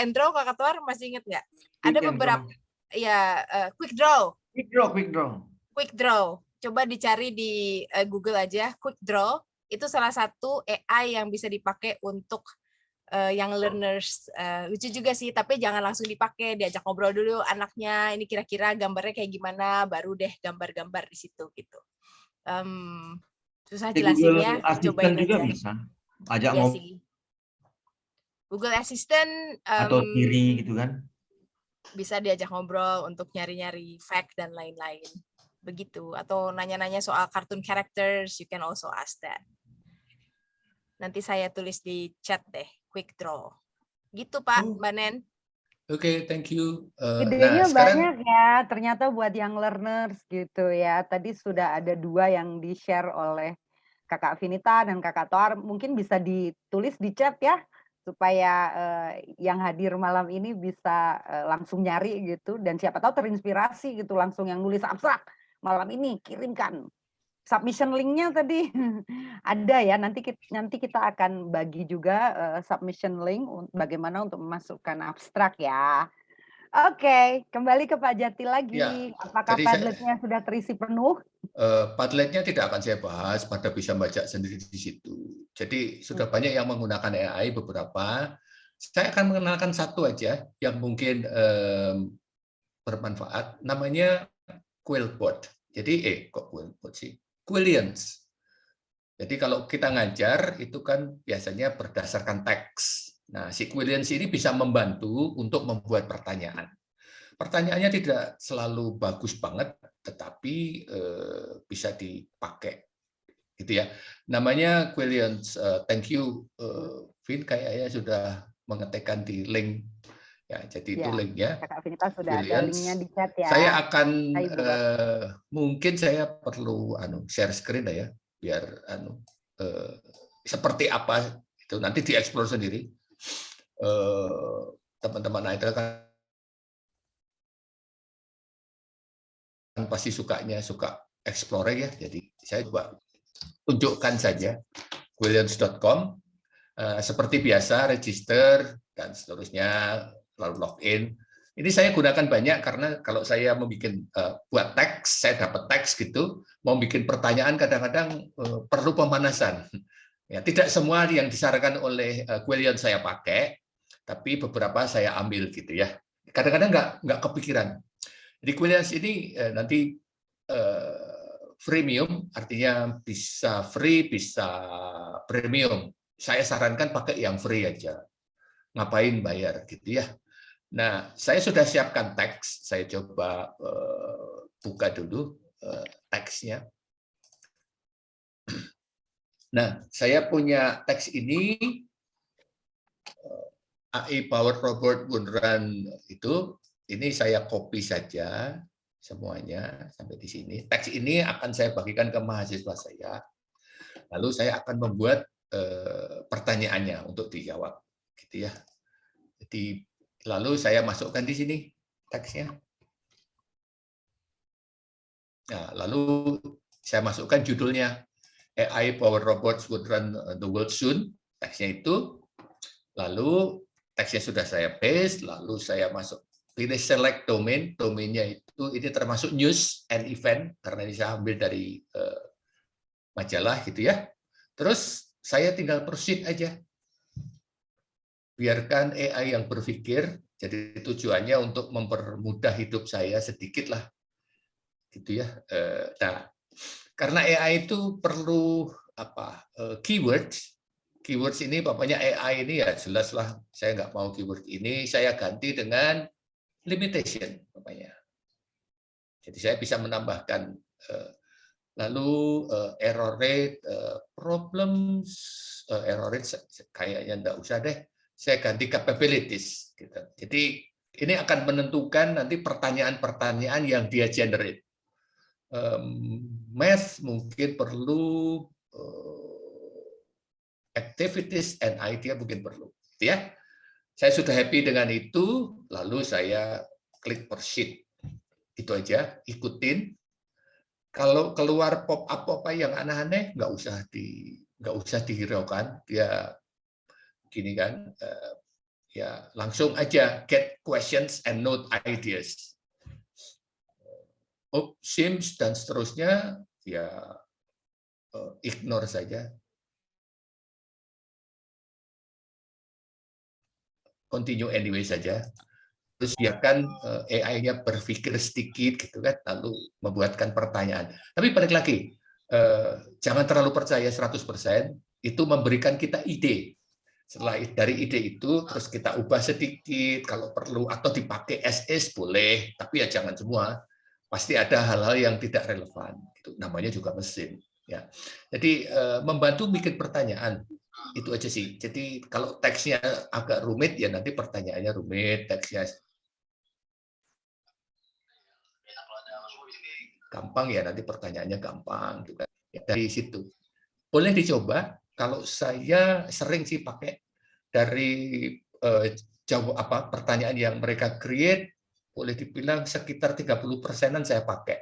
Endro, Kakak Tohar masih ingat nggak? Ada beberapa ya quick draw. Quick draw. Coba dicari di Google aja, quick draw. Itu salah satu AI yang bisa dipakai untuk young learners. Lucu juga sih, tapi jangan langsung dipakai, diajak ngobrol dulu anaknya, ini kira-kira gambarnya kayak gimana, baru deh gambar-gambar di situ gitu. Susah jelasinnya, cobain juga aja. bisa. Ajak Ya ngobrol. sih. Google Assistant Atau Siri gitu kan. bisa diajak ngobrol untuk nyari-nyari fact dan lain-lain. Begitu. Atau nanya-nanya soal cartoon characters, you can also ask that. Nanti saya tulis di chat deh, quick draw. Gitu Pak, Mbak Nen. Oke, thank you. Idenya banyak ya, ternyata buat young learners gitu ya. Tadi sudah ada 2 yang di-share oleh Kakak Vinita dan Kakak Tohar. Mungkin bisa ditulis di chat ya, supaya yang hadir malam ini bisa langsung nyari gitu. Dan siapa tahu terinspirasi gitu, langsung yang nulis abstrak malam ini, kirimkan. Submission link-nya tadi ada ya, nanti kita akan bagi juga submission link bagaimana untuk memasukkan abstrak ya. Oke, kembali ke Pak Jati lagi. Ya, apakah Padlet-nya sudah terisi penuh? Padlet-nya tidak akan saya bahas, pada bisa baca sendiri di situ. Jadi sudah banyak yang menggunakan AI beberapa. Saya akan mengenalkan satu aja yang mungkin bermanfaat, namanya Quillbot. Jadi kok Quillbot sih? Quillions. Jadi kalau kita ngajar itu kan biasanya berdasarkan teks. Nah, si Quillions ini bisa membantu untuk membuat pertanyaan. Pertanyaannya tidak selalu bagus banget, tetapi bisa dipakai, gitu ya. Namanya Quillions. Thank you, Vin, kayaknya sudah mengetikkan di link. Ya, jadi itu linknya. Kakak Vinita sudah ada linknya di chat ya. Saya akan mungkin saya perlu share screen ya, biar seperti apa itu nanti dieksplor sendiri. Teman-teman ITEL kan pasti suka explore ya. Jadi saya coba tunjukkan saja quillions.com. Seperti biasa register dan seterusnya, lalu login. Ini saya gunakan banyak karena kalau saya mau bikin buat teks, saya dapat teks gitu, mau bikin pertanyaan kadang-kadang perlu pemanasan. Ya, tidak semua yang disarankan oleh Quillions saya pakai, tapi beberapa saya ambil gitu ya. Kadang-kadang nggak kepikiran. Jadi Quillions ini nanti freemium, artinya bisa free, bisa premium. Saya sarankan pakai yang free aja. Ngapain bayar gitu ya. Nah, saya sudah siapkan teks. Saya coba buka dulu teksnya. Nah, saya punya teks ini AI Powered Robot Bunran itu. Ini saya copy saja semuanya sampai di sini. Teks ini akan saya bagikan ke mahasiswa saya. Lalu saya akan membuat pertanyaannya untuk dijawab, gitu ya. Jadi lalu saya masukkan di sini teksnya. Nah, lalu saya masukkan judulnya AI Power Robots Would Run the World Soon. Teksnya itu. Lalu teksnya sudah saya paste. Lalu saya masuk pilih select domain. Domainnya itu ini termasuk news and event karena ini saya ambil dari majalah gitu ya. Terus saya tinggal proceed aja. Biarkan AI yang berpikir, jadi tujuannya untuk mempermudah hidup saya sedikit lah. Gitu ya. Nah, karena AI itu perlu keywords. Keywords ini bapaknya AI ini ya jelas lah, saya nggak mau keyword ini, saya ganti dengan limitation bapaknya. Jadi saya bisa menambahkan lalu error rate, problems, error rate kayaknya nggak usah deh, saya ganti capabilities. Gitu. Jadi ini akan menentukan nanti pertanyaan-pertanyaan yang dia generate. Math mungkin perlu, activities and idea mungkin perlu, ya. Saya sudah happy dengan itu, lalu saya klik proceed. Itu aja, ikutin. Kalau keluar pop up apa yang aneh-aneh, nggak usah dihiraukan. Dia gini kan, ya langsung aja get questions and note ideas. Seems dan seterusnya, ya ignore saja. Continue anyway saja. Terus biarkan AI-nya berpikir sedikit gitu kan, lalu membuatkan pertanyaan. Tapi balik lagi, jangan terlalu percaya 100%, itu memberikan kita ide. Setelah dari ide itu terus kita ubah sedikit kalau perlu, atau dipakai as is boleh, tapi ya jangan semua. Pasti ada hal-hal yang tidak relevan. Itu namanya juga mesin. Ya. Jadi membantu bikin pertanyaan. Itu aja sih. Jadi kalau teksnya agak rumit, ya nanti pertanyaannya rumit, teksnya gampang, ya nanti pertanyaannya gampang. Gitu kan. Ya, dari situ. Boleh dicoba. Kalau saya sering sih pakai dari pertanyaan yang mereka create, boleh dibilang sekitar 30%-an saya pakai.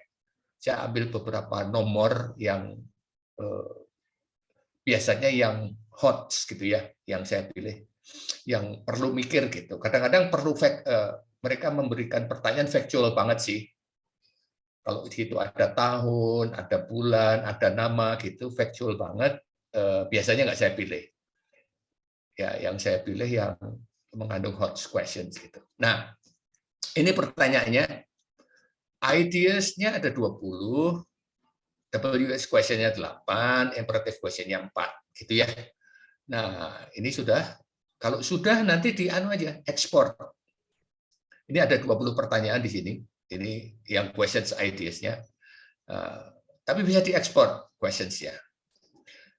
Saya ambil beberapa nomor yang biasanya yang hot gitu ya, yang saya pilih, yang perlu mikir gitu. Kadang-kadang perlu mereka memberikan pertanyaan factual banget sih. Kalau di situ ada tahun, ada bulan, ada nama gitu, factual banget. Biasanya nggak saya pilih. Ya, yang saya pilih yang mengandung hot questions gitu. Nah, ini pertanyaannya. Ideas-nya ada 20. WS question-nya 8, imperative question-nya 4, gitu ya. Nah, ini sudah. Kalau sudah nanti di anu aja, ekspor. Ini ada 20 pertanyaan di sini. Ini yang questions ideas-nya. Tapi bisa diekspor questions-nya.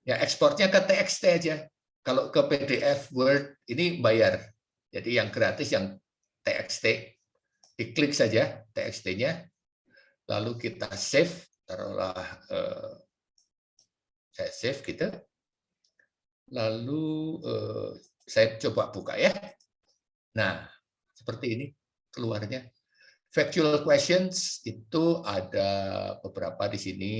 Ya, ekspornya ke TXT aja. Kalau ke PDF, Word, ini bayar. Jadi yang gratis yang TXT, diklik saja TXT-nya, lalu kita save. Taruhlah saya save gitu, lalu saya coba buka ya. Nah, seperti ini keluarnya. Factual questions itu ada beberapa di sini,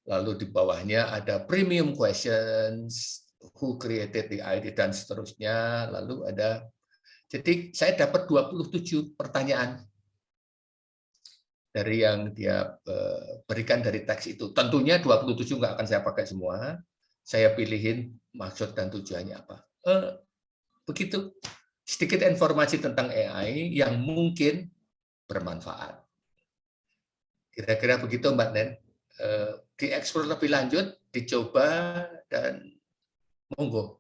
lalu di bawahnya ada premium questions, who created the idea, dan seterusnya. Lalu ada, jadi saya dapat 27 pertanyaan dari yang dia berikan dari teks itu. Tentunya 27 nggak akan saya pakai semua. Saya pilihin maksud dan tujuannya apa. Begitu. Sedikit informasi tentang AI yang mungkin bermanfaat. Kira-kira begitu Mbak Nen. Dieksplor lebih lanjut, dicoba, dan monggo.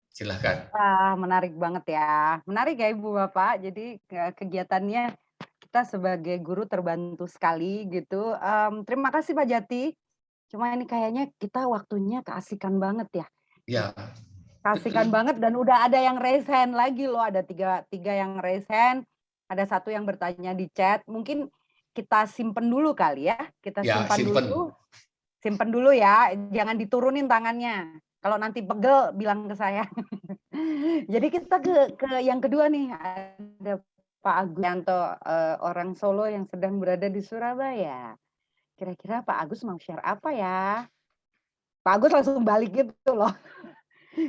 Silahkan. Wah, menarik banget ya. Menarik ya Ibu Bapak. Jadi kegiatannya kita sebagai guru terbantu sekali gitu. Terima kasih Pak Jati. Cuma ini kayaknya kita waktunya keasikan banget ya. Ya. Keasikan banget, dan udah ada yang raise hand lagi loh. Ada tiga yang raise hand. Ada satu yang bertanya di chat. Mungkin kita simpen dulu kali ya. Kita simpan dulu. Simpen dulu ya. Jangan diturunin tangannya. Kalau nanti pegel bilang ke saya. Jadi kita ke yang kedua nih. Ada Pak Agus Yanto, orang Solo yang sedang berada di Surabaya. Kira-kira Pak Agus mau share apa ya? Pak Agus langsung balik gitu loh.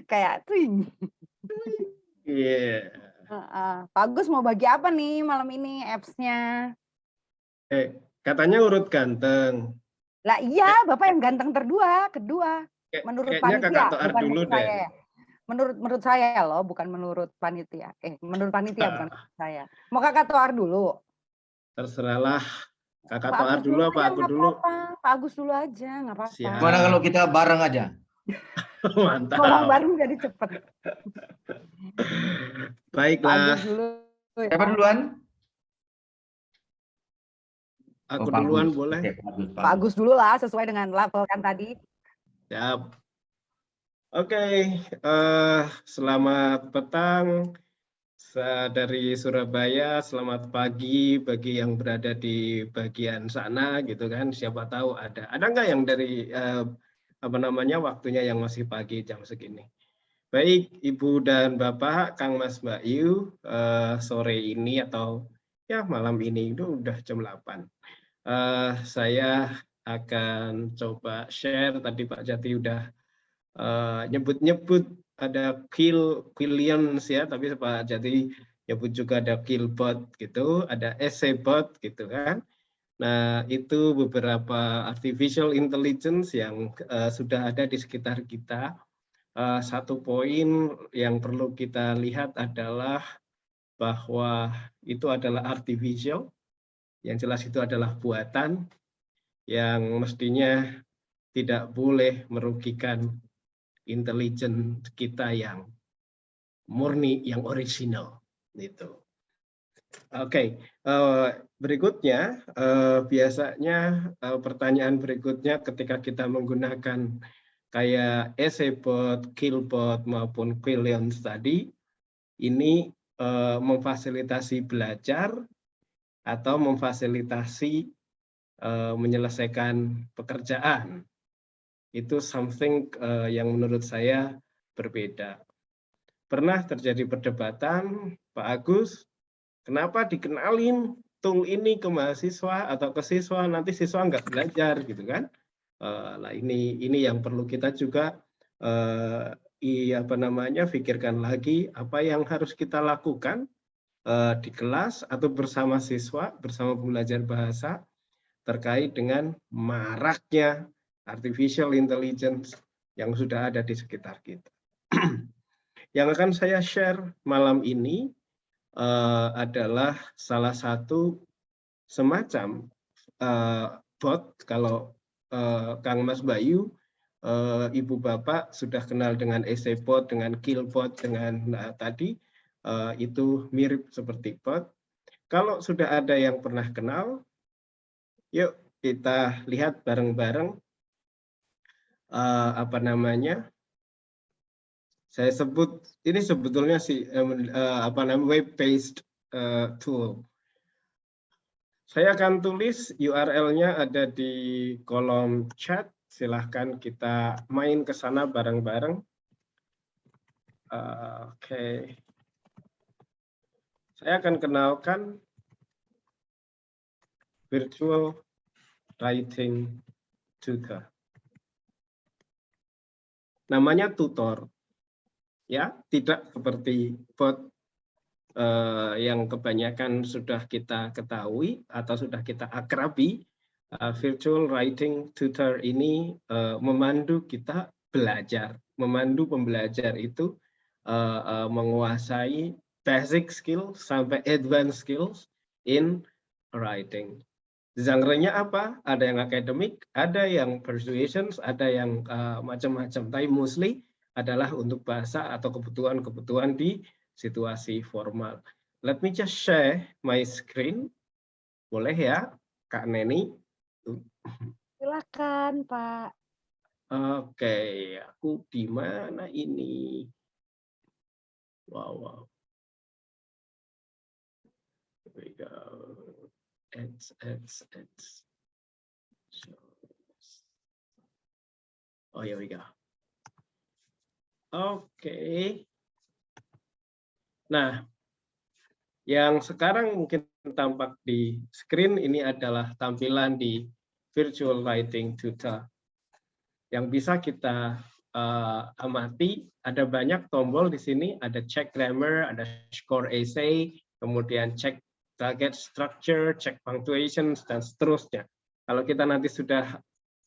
Kayak twing. Iya. Pak Agus mau bagi apa nih malam ini apps-nya? Katanya urut ganteng. Lah iya, Bapak yang ganteng kedua. Menurut Kayaknya panitia, Kakak Toar bukan dulu menurut deh. saya ya. Menurut saya loh, bukan menurut panitia. Menurut panitia bukan menurut saya. Mau Kakak Toar dulu? Terserahlah. Kakak Pak Toar Agus dulu dulu apa aja aku nggak dulu? apa-apa. Pak Agus dulu aja nggak apa-apa. Siap. Gimana kalau kita bareng aja? Mantap. Ngomong bareng jadi cepet. Pak Baiklah. Agus dulu. Ya. Siapa duluan? Aku Pak duluan Agus. boleh? Oke, Pak Agus dulu lah, sesuai dengan level kan tadi. Siap. Oke, selamat petang dari Surabaya. Selamat pagi bagi yang berada di bagian sana, gitu kan? Siapa tahu ada nggak yang dari waktunya yang masih pagi jam segini? Baik, Ibu dan Bapak, Kang Mas Mbak Yu, sore ini atau ya malam ini itu udah jam 8. Saya akan coba share. Tadi Pak Jati udah nyebut-nyebut ada Quillions ya, tapi Pak Jati nyebut juga ada Quillbot gitu, ada Essaybot gitu kan. Nah, itu beberapa artificial intelligence yang sudah ada di sekitar kita. Satu poin yang perlu kita lihat adalah bahwa itu adalah artificial, yang jelas itu adalah buatan yang mestinya tidak boleh merugikan intelijen kita yang murni, yang original. Gitu. Oke, berikutnya biasanya pertanyaan berikutnya ketika kita menggunakan kayak Essaybot, Quillbot maupun Quillions tadi, ini memfasilitasi belajar atau memfasilitasi menyelesaikan pekerjaan. Itu something yang menurut saya berbeda. Pernah terjadi perdebatan, Pak Agus, kenapa dikenalin tool ini ke mahasiswa atau ke siswa, nanti siswa nggak belajar gitu kan? Nah ini yang perlu kita juga pikirkan lagi apa yang harus kita lakukan di kelas atau bersama siswa, bersama belajar bahasa terkait dengan maraknya artificial intelligence yang sudah ada di sekitar kita. Yang akan saya share malam ini adalah salah satu semacam bot. Kalau Kang Mas Bayu, Ibu Bapak sudah kenal dengan Essaybot, dengan Quillbot, dengan tadi itu mirip seperti bot. Kalau sudah ada yang pernah kenal, yuk kita lihat bareng-bareng saya sebut ini sebetulnya web-based tool. Saya akan tulis URL-nya ada di kolom chat. Silahkan kita main ke sana bareng-bareng. Oke. Saya akan kenalkan Virtual Writing Tutor. Namanya tutor, ya, tidak seperti bot yang kebanyakan sudah kita ketahui atau sudah kita akrabi. Virtual Writing Tutor ini memandu kita belajar, memandu pembelajar itu menguasai basic skills sampai advanced skills in writing. Genre-nya apa? Ada yang academic, ada yang persuasion, ada yang macam-macam. Tapi mostly adalah untuk bahasa atau kebutuhan-kebutuhan di situasi formal. Let me just share my screen. Boleh ya, Kak Neni? Silakan, Pak. Oke, aku di mana ini? Wow. Here we go. Ads. Oh, here we go. Oke. Nah, yang sekarang mungkin tampak di screen ini adalah tampilan di Virtual Writing Tutor. Yang bisa kita amati, ada banyak tombol di sini, ada check grammar, ada score essay, kemudian check target structure, check punctuation, dan seterusnya. Kalau kita nanti sudah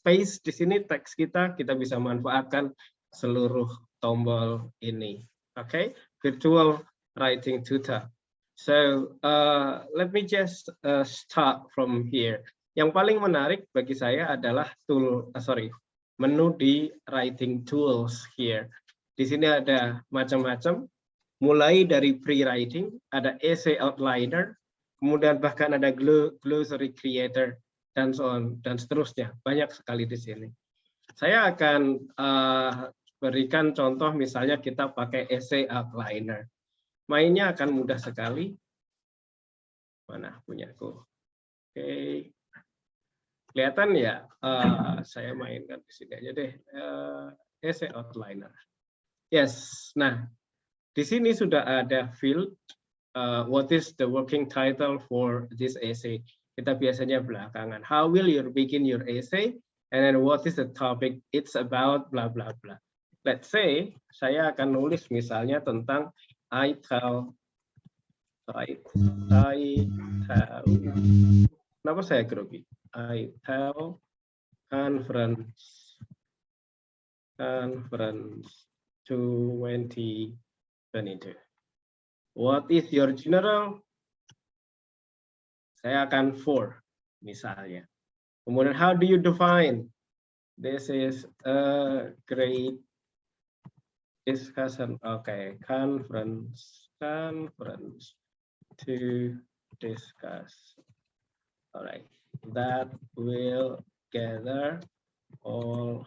space di sini teks kita bisa manfaatkan seluruh tombol ini. Oke, virtual writing tutor. So let me just start from here. Yang paling menarik bagi saya adalah menu di writing tools here. Di sini ada macam-macam, mulai dari pre-writing, ada essay outliner, kemudian bahkan ada glossary creator, dan so on, dan seterusnya. Banyak sekali di sini. Saya akan berikan contoh, misalnya kita pakai essay outliner. Mainnya akan mudah sekali. Mana punyaku? Oke. Kelihatan ya? Saya mainkan di sini aja deh. Essay outliner. Yes. Nah, di sini sudah ada field. What is the working title for this essay? Kita biasanya belakangan. How will you begin your essay? And then what is the topic? It's about blah blah blah. Let's say saya akan nulis misalnya tentang I tell. Kenapa saya grogi? I tell conference 2022. What is your general? Saya akan for misalnya. Kemudian how do you define? This is a great discussion. Okay, conference to discuss. All right, that will gather all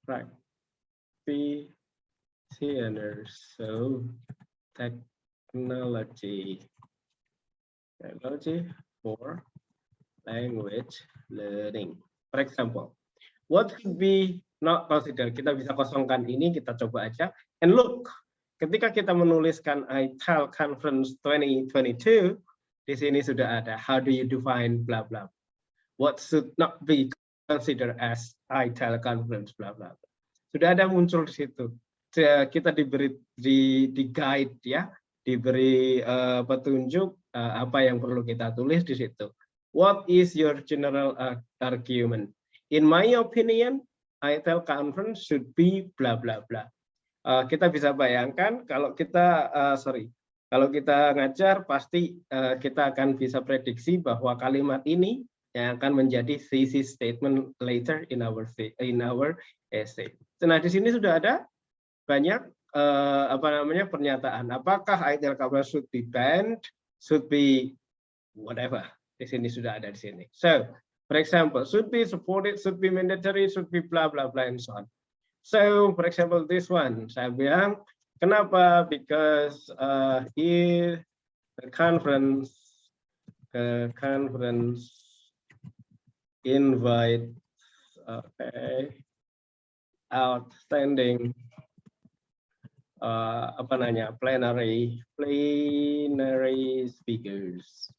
practitioners. So technology for language learning. For example, what could be not considered? Kita bisa kosongkan ini, kita coba aja. And look, ketika kita menuliskan ITEL Conference 2022, di sini sudah ada how do you define blah blah. What should not be considered as ITEL Conference blah blah. Sudah ada muncul di situ. Kita diberi di guide ya, diberi petunjuk apa yang perlu kita tulis di situ. What is your general argument? In my opinion, ITEL Conference should be blah blah blah. Kita bisa bayangkan kalau kita kalau kita ngajar pasti kita akan bisa prediksi bahwa kalimat ini yang akan menjadi thesis statement later in our essay. Nah, di sini sudah ada banyak pernyataan. Apakah ITEL Conference should be banned, should be whatever. Di sini sudah ada di sini. So, for example, should be supported, should be mandatory, should be blah blah blah and so on. So, for example, this one, saya bilang, kenapa? Because here the conference invite outstanding plenary speakers.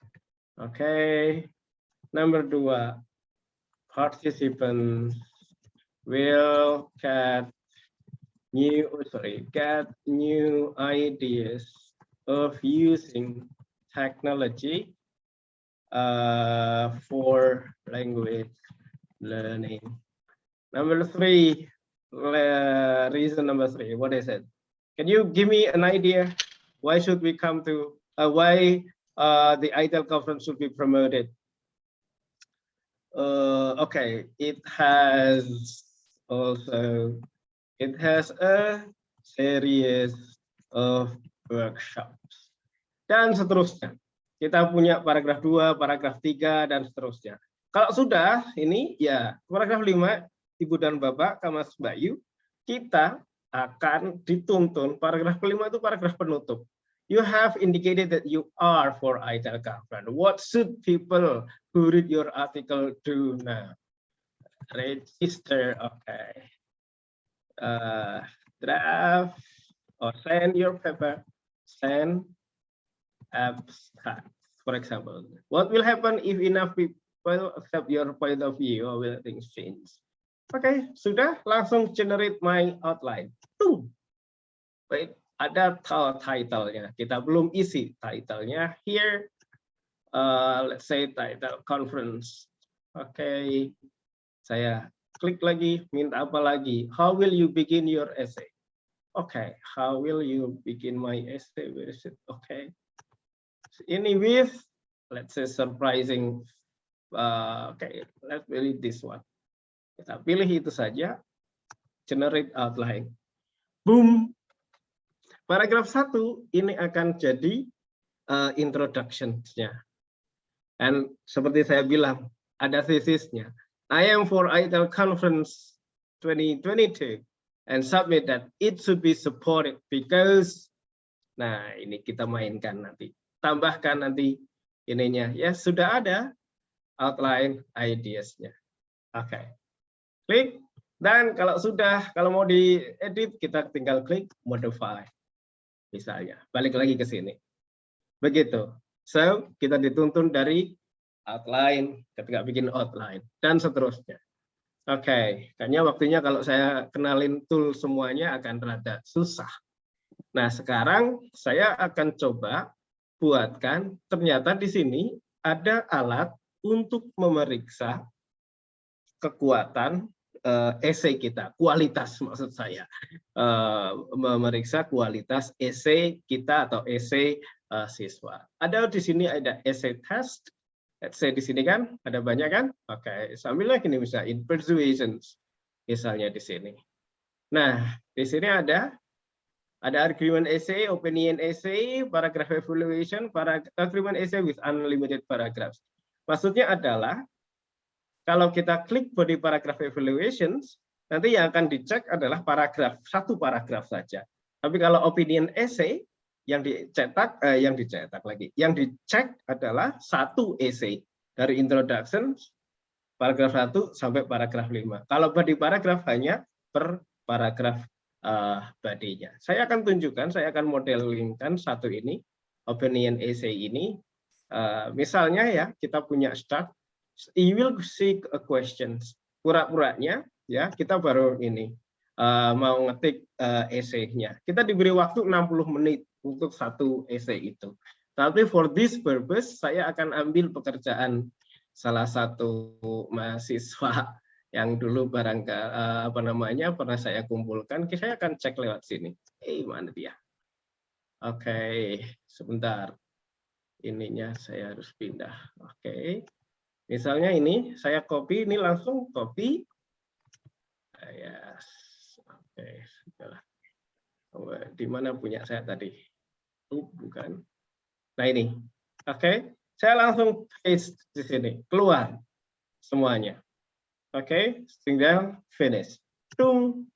Okay. Number 2, participants will get new ideas of using technology for language learning. Number 3, reason number 3, what is it? Can you give me an idea? Why should we come to why the ITEL conference should be promoted? Okay, it has a series of workshops dan seterusnya. Kita punya paragraf 2, paragraf 3 dan seterusnya. Kalau sudah ini ya paragraf 5, Ibu dan Bapak, Mas Bayu, kita akan dituntun paragraf 5 itu paragraf penutup. You have indicated that you are for ITEL conference. What should people who read your article do now? Register, okay. Draft or send your paper, send abstract, for example. What will happen if enough people accept your point of view, or will things change? Okay, sudah, langsung generate my outline. Wait, ada title-nya, kita belum isi title-nya. Here, let's say title conference. Okay, Saya klik lagi, minta apa lagi? How will you begin your essay? Okay, how will you begin my essay? Where is it? Okay. Ini with, let's say, surprising. Okay, let's pilih this one. Kita pilih itu saja. Generate outline. Boom. Paragraf 1 ini akan jadi introduction-nya. Dan seperti saya bilang, ada tesisnya. I am for ITEL Conference 2022 and submit that it should be supported because, nah ini kita mainkan nanti. Tambahkan nanti ininya. Ya sudah ada outline ideas-nya. Oke. Klik. Dan kalau sudah, kalau mau diedit, kita tinggal klik modify. Misalnya, balik lagi ke sini. Begitu. So, kita dituntun dari outline, ketika bikin outline, dan seterusnya. Oke, kayaknya waktunya kalau saya kenalin tool semuanya akan rada susah. Nah, sekarang saya akan coba buatkan, ternyata di sini ada alat untuk memeriksa kekuatan esai kita, kualitas maksud saya, memeriksa kualitas esai kita atau esai siswa. Ada di sini ada essay test. Let's say di sini kan ada banyak kan? Oke, sambil lagi nih misalnya in persuasions misalnya di sini. Nah, di sini ada argument essay, opinion essay, paragraph evaluation, argument essay with unlimited paragraphs. Maksudnya adalah kalau kita klik body paragraph evaluations, nanti yang akan dicek adalah paragraf, satu paragraf saja. Tapi kalau opinion essay, yang dicek adalah satu essay dari introduction paragraf 1 sampai paragraf 5. Kalau body paragraf hanya per paragraf body-nya. Saya akan tunjukkan, saya akan modelingkan satu ini, opinion essay ini. Misalnya ya, kita punya start, you will seek a questions. Pura-puranya ya, kita baru ini mau ngetik essay-nya. Kita diberi waktu 60 menit untuk satu essay itu. Tapi for this purpose saya akan ambil pekerjaan salah satu mahasiswa yang dulu pernah saya kumpulkan. Saya akan cek lewat sini. Mana dia? Oke, sebentar. Ininya saya harus pindah. Oke. Misalnya ini saya copy, ini langsung copy. Yes. Oke, sudahlah. Di mana punya saya tadi? Bukan. Nah ini. Oke, saya langsung paste di sini. Keluar semuanya. Oke, tinggal finish. Tung.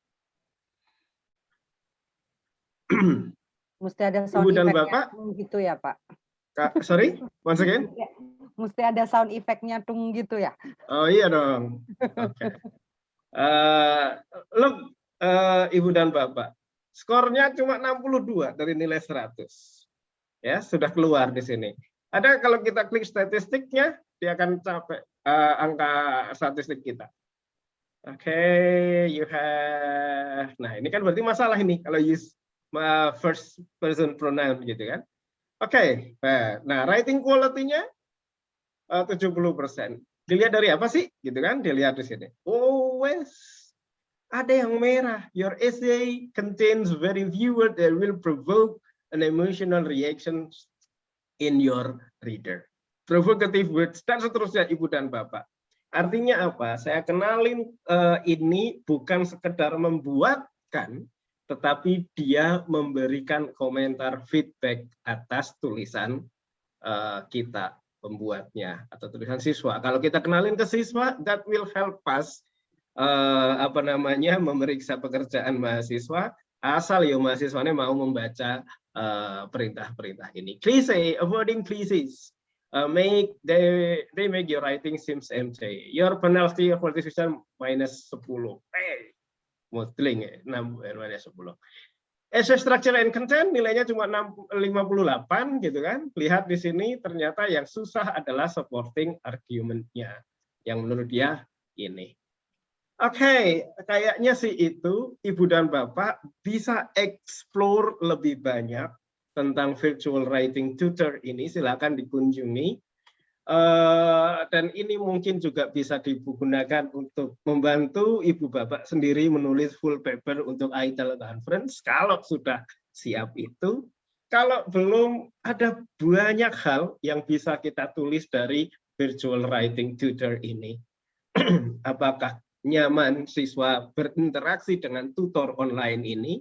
Mesti ada sound Ibu dan effect Bapak gitu ya, Pak? Sorry, once again. Mesti ada sound effect-nya tung gitu ya? Oh iya dong. Oke. Look, Ibu dan Bapak, skornya cuma 62 dari nilai 100. Ya, sudah keluar di sini. Ada kalau kita klik statistiknya, dia akan capai angka statistik kita. Oke, you have. Nah, ini kan berarti masalah ini kalau use first person pronoun gitu kan. Oke, nah writing quality-nya 70%. Dilihat dari apa sih? Gitu kan? Dilihat di sini. Oh, ada yang merah. Your essay contains very few words that will provoke an emotional reaction in your reader. Provocative words dan seterusnya, Ibu dan Bapak. Artinya apa? Saya kenalin ini bukan sekedar membuatkan, tetapi dia memberikan komentar feedback atas tulisan kita pembuatnya atau tulisan siswa. Kalau kita kenalin ke siswa, that will help us memeriksa pekerjaan mahasiswa, asal ya mahasiswanya mau membaca perintah-perintah ini. Cliché, avoiding cliches. They make your writing seems empty. Your penalty for this is minus 10. Modeling ya, minus 10. Essay structure and content nilainya cuma 58 gitu kan. Lihat di sini ternyata yang susah adalah supporting argument-nya. Yang menurut dia ini. Oke, kayaknya sih itu Ibu dan Bapak bisa explore lebih banyak tentang virtual writing tutor ini. Silakan dikunjungi Dan ini mungkin juga bisa digunakan untuk membantu ibu bapak sendiri menulis full paper untuk ITEL conference kalau sudah siap itu. Kalau belum, ada banyak hal yang bisa kita tulis dari virtual writing tutor ini. Apakah nyaman siswa berinteraksi dengan tutor online ini,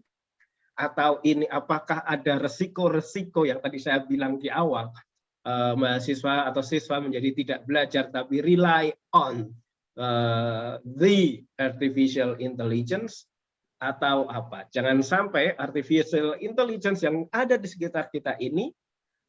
atau ini apakah ada resiko-resiko yang tadi saya bilang di awal, mahasiswa atau siswa menjadi tidak belajar tapi rely on the artificial intelligence, atau apa? Jangan sampai artificial intelligence yang ada di sekitar kita ini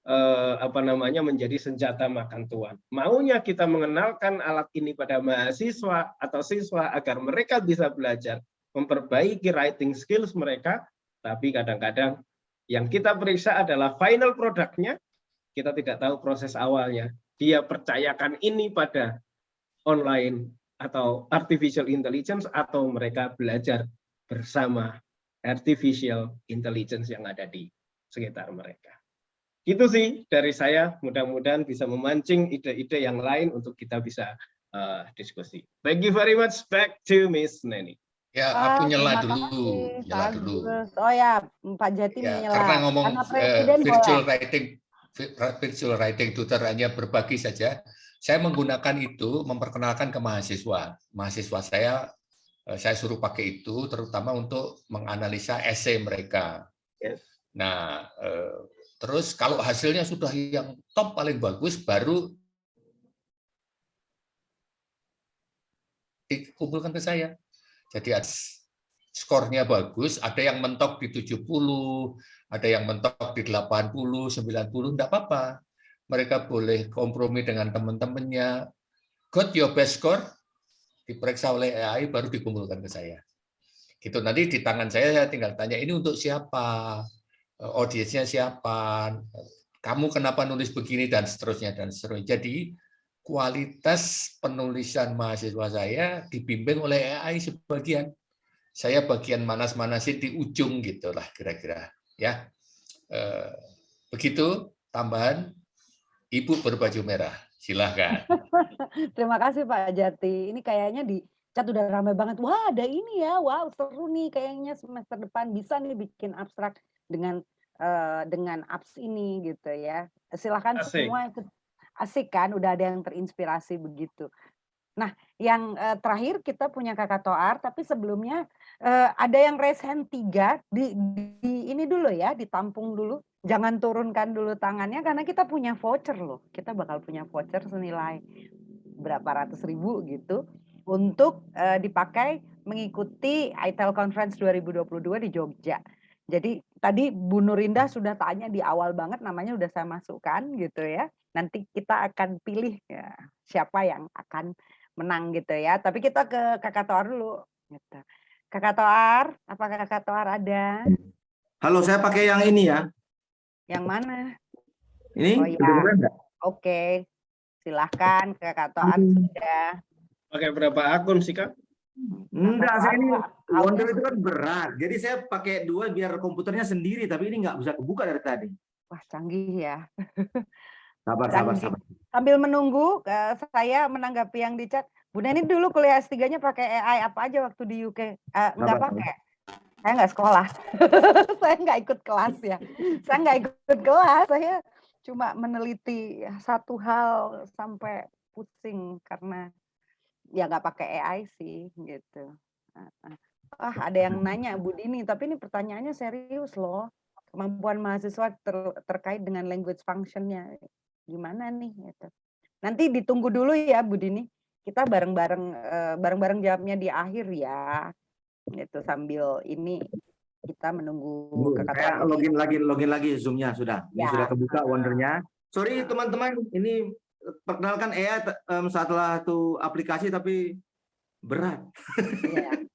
menjadi senjata makan tuan. Maunya kita mengenalkan alat ini pada mahasiswa atau siswa agar mereka bisa belajar memperbaiki writing skills mereka, tapi kadang-kadang yang kita periksa adalah final produknya, kita tidak tahu proses awalnya. Dia percayakan ini pada online atau artificial intelligence, atau mereka belajar bersama artificial intelligence yang ada di sekitar mereka. Itu sih dari saya, mudah-mudahan bisa memancing ide-ide yang lain untuk kita bisa diskusi. Thank you very much. Back to Miss Neni. Ya, aku nyela terima dulu. kasih, Nyela bagus. dulu. Oh ya, Pak Jati Ya, menyela. karena ngomong Presiden virtual boleh. writing tutor hanya berbagi saja. Saya menggunakan itu memperkenalkan ke mahasiswa. Mahasiswa saya suruh pakai itu terutama untuk menganalisa esai mereka. Yes. Nah, terus kalau hasilnya sudah yang top paling bagus, baru dikumpulkan ke saya. Jadi skornya bagus, ada yang mentok di 70, ada yang mentok di 80, 90, enggak apa-apa. Mereka boleh kompromi dengan teman-temannya. Got your best score, diperiksa oleh AI, baru dikumpulkan ke saya. Gitu, nanti di tangan saya tinggal tanya, ini untuk siapa? Audiensnya siapa? Kamu kenapa nulis begini, dan seterusnya, dan seterusnya. Jadi, kualitas penulisan mahasiswa saya dibimbing oleh AI sebagian. Saya bagian manas-manasin di ujung gitulah kira-kira, ya. Begitu tambahan Ibu berbaju merah. Silahkan. Terima kasih Pak Jati. Ini kayaknya di chat udah ramai banget. Wah, ada ini ya. Wow, seru nih kayaknya semester depan bisa nih bikin abstrak dengan apps ini gitu ya. Silahkan semua asik kan, udah ada yang terinspirasi begitu. Nah, yang terakhir kita punya Kakak Toar, tapi sebelumnya ada yang raise hand 3 di ini dulu ya, ditampung dulu. Jangan turunkan dulu tangannya karena kita punya voucher loh. Kita bakal punya voucher senilai berapa ratus ribu gitu untuk dipakai mengikuti ITEL Conference 2022 di Jogja. Jadi tadi Bu Nurinda sudah tanya di awal banget, namanya udah saya masukkan gitu ya. Nanti kita akan pilih ya, siapa yang akan menang gitu ya. Tapi kita ke Kakak Toar dulu. Gitu. Kakak Toar, apakah Kakak Toar ada? Halo, saya pakai yang ini ya. Yang mana? Ini? Oh ya. Oke. Silahkan Kakak Toar sudah. Pakai berapa akun sih Kak? Enggak, saya ini Wonder itu kan berat. Jadi saya pakai 2 biar komputernya sendiri, tapi ini nggak bisa kebuka dari tadi. Wah, canggih ya. Sabar. Sambil menunggu, saya menanggapi yang di chat. Bu Neni dulu kuliah S3-nya pakai AI apa aja waktu di UK? Nggak pakai. Saya nggak sekolah. Saya nggak ikut kelas ya. Saya nggak ikut kelas. Saya cuma meneliti satu hal sampai pusing karena ya nggak pakai AI sih gitu. Ada yang nanya Bu Dini, tapi ini pertanyaannya serius loh. Kemampuan mahasiswa terkait dengan language function-nya gimana nih gitu. Nanti ditunggu dulu ya Bu Dini. Kita bareng-bareng jawabnya di akhir ya. Gitu sambil ini kita menunggu Kakak login lagi Zoom-nya sudah. Ini sudah kebuka Wonder-nya. Sorry teman-teman, ini perkenalkan AI setelah itu aplikasi tapi berat. Yeah.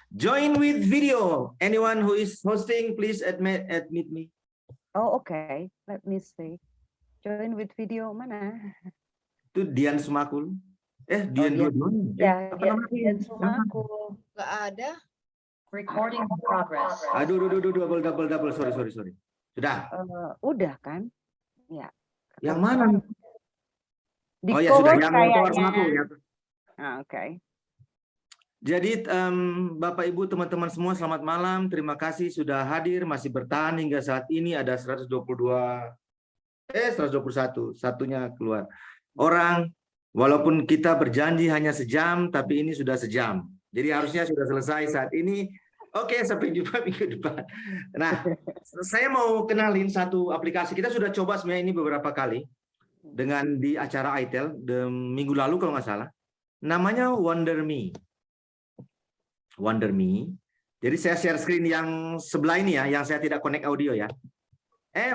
Join with video. Anyone who is hosting, please admit me. Oh, okay. Let me see. Join with video mana? Itu Dian Sumakul. Dian dua-duanya. Ya, Dian Sumakul. Nggak ada. Recording progress. Aduh, double. Sorry. Sudah. Udah kan? Ya. Yang mana? Di Oh ya sudah, co-host yang ngobrol sama aku kayaknya. ya. Oke. Jadi Bapak Ibu teman-teman semua selamat malam. Terima kasih sudah hadir, masih bertahan hingga saat ini. Ada 121, satunya keluar. Orang, walaupun kita berjanji hanya sejam, tapi ini sudah sejam. Jadi harusnya sudah selesai saat ini. Oke, sampai jumpa minggu depan. Nah, saya mau kenalin satu aplikasi. Kita sudah coba sebenarnya ini beberapa kali dengan di acara ITEL minggu lalu kalau nggak salah. Namanya WonderMe. WonderMe. Jadi saya share screen yang sebelah ini ya, yang saya tidak connect audio ya.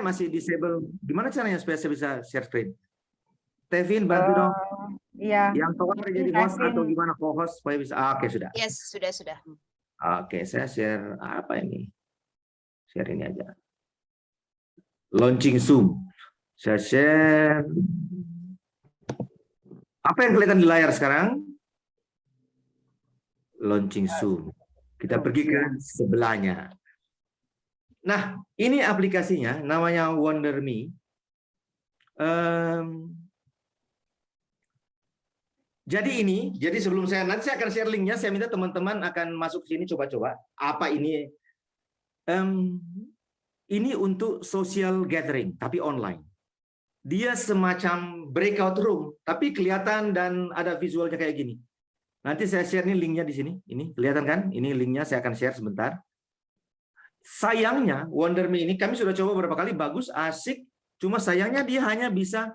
Masih disable. Gimana caranya supaya saya bisa share screen? Tevin, bantu dong. Iya. Yang tolong jadi host atau gimana co-host supaya bisa. Oke, sudah. Yes, sudah. Oke, saya share apa ini? Share ini aja. Launching Zoom. Saya share. Apa yang kelihatan di layar sekarang? Launching Zoom. Kita pergi ke sebelahnya. Nah, ini aplikasinya, namanya WonderMe. Jadi sebelum nanti saya akan share linknya. Saya minta teman-teman akan masuk ke sini coba-coba. Apa ini? Ini untuk social gathering, tapi online. Dia semacam breakout room, tapi kelihatan dan ada visualnya kayak gini. Nanti saya share nih linknya di sini. Ini kelihatan kan? Ini linknya saya akan share sebentar. Sayangnya WonderMe ini kami sudah coba beberapa kali, bagus, asik. Cuma sayangnya dia hanya bisa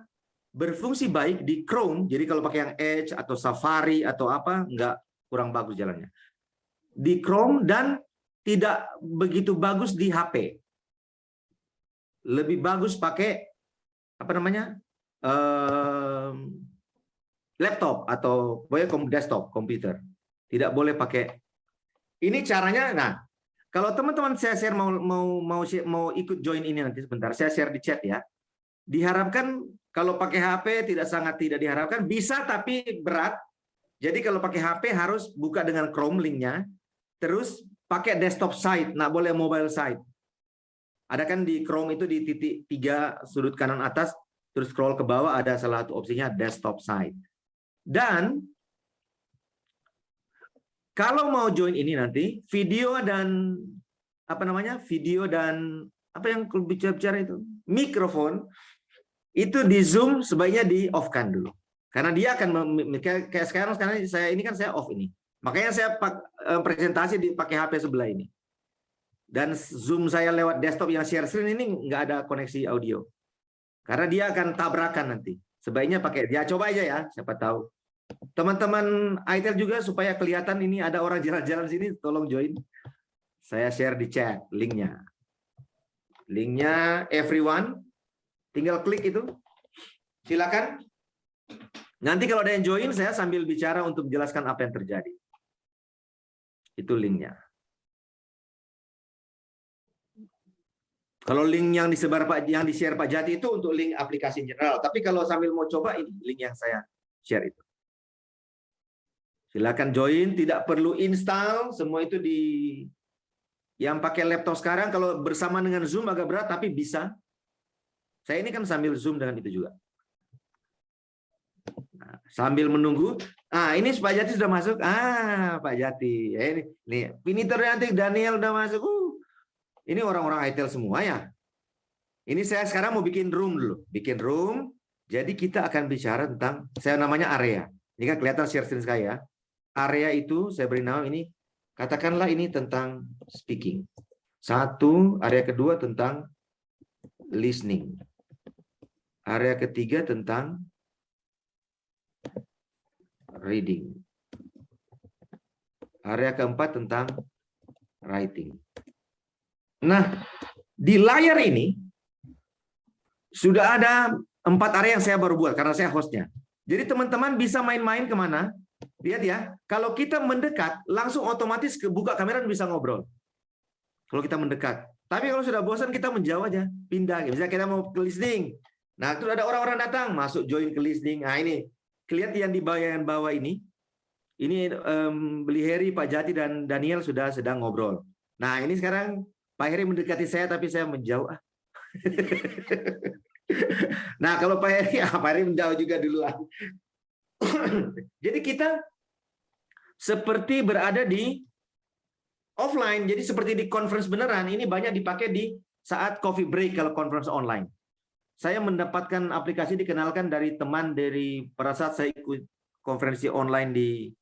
berfungsi baik di Chrome. Jadi kalau pakai yang Edge atau Safari atau apa, kurang bagus jalannya. Di Chrome dan tidak begitu bagus di HP. Lebih bagus pakai apa namanya? Laptop atau desktop komputer. Tidak boleh pakai. Ini caranya. Nah, kalau teman-teman saya share mau ikut join ini nanti sebentar, saya share di chat ya. Diharapkan kalau pakai HP tidak diharapkan, bisa tapi berat. Jadi kalau pakai HP harus buka dengan Chrome linknya, terus pakai desktop site, nggak boleh mobile site. Ada kan di Chrome itu di titik 3 sudut kanan atas, terus scroll ke bawah ada salah satu opsinya desktop site. Dan kalau mau join ini nanti video dan apa yang bicara itu mikrofon itu di Zoom sebaiknya di off kan dulu, karena dia akan kayak sekarang saya off ini, makanya saya presentasi pakai HP sebelah ini, dan Zoom saya lewat desktop yang share screen ini nggak ada koneksi audio karena dia akan tabrakan nanti. Sebaiknya pakai, ya coba aja ya, siapa tahu. Teman-teman ITEL juga supaya kelihatan ini ada orang jalan-jalan sini, tolong join. Saya share di chat linknya. Linknya everyone, tinggal klik itu. Silakan. Nanti kalau ada yang join, saya sambil bicara untuk menjelaskan apa yang terjadi. Itu linknya. Kalau link yang di-share Pak Jati itu untuk link aplikasi general. Tapi kalau sambil mau coba, ini link yang saya share itu. Silakan join, tidak perlu install, semua itu yang pakai laptop sekarang kalau bersama dengan Zoom agak berat tapi bisa. Saya ini kan sambil Zoom dengan itu juga. Nah, sambil menunggu. Ini Pak Jati sudah masuk. Pak Jati. Ini Piniter Yantik, Daniel udah masuk. Ini orang-orang ITEL semua ya. Ini saya sekarang mau bikin room dulu. Bikin room. Jadi kita akan bicara tentang, saya namanya area. Ini kan kelihatan share screen saya. Area itu saya beri nama ini, katakanlah ini tentang speaking. Satu, area kedua tentang listening. Area ketiga tentang reading. Area keempat tentang writing. Nah, di layar ini sudah ada 4 area yang saya baru buat karena saya hostnya. Jadi teman-teman bisa main-main kemana? Lihat ya, kalau kita mendekat, langsung otomatis buka kamera dan bisa ngobrol. Kalau kita mendekat. Tapi kalau sudah bosan, kita menjauh aja, pindah. Misalnya kita mau ke listening. Nah, itu ada orang-orang datang, masuk join ke listening. Nah, ini, kelihatan yang di bawah ini. Ini Beli Heri, Pak Jati, dan Daniel sudah sedang ngobrol. Nah, ini sekarang Pak Heri mendekati saya, tapi saya menjauh. Nah, kalau Pak Heri, Pak Heri menjawab juga duluan. Jadi kita seperti berada di offline, jadi seperti di conference beneran. Ini banyak dipakai di saat coffee break kalau conference online. Saya mendapatkan aplikasi dikenalkan dari teman dari pada saat saya ikut konferensi online di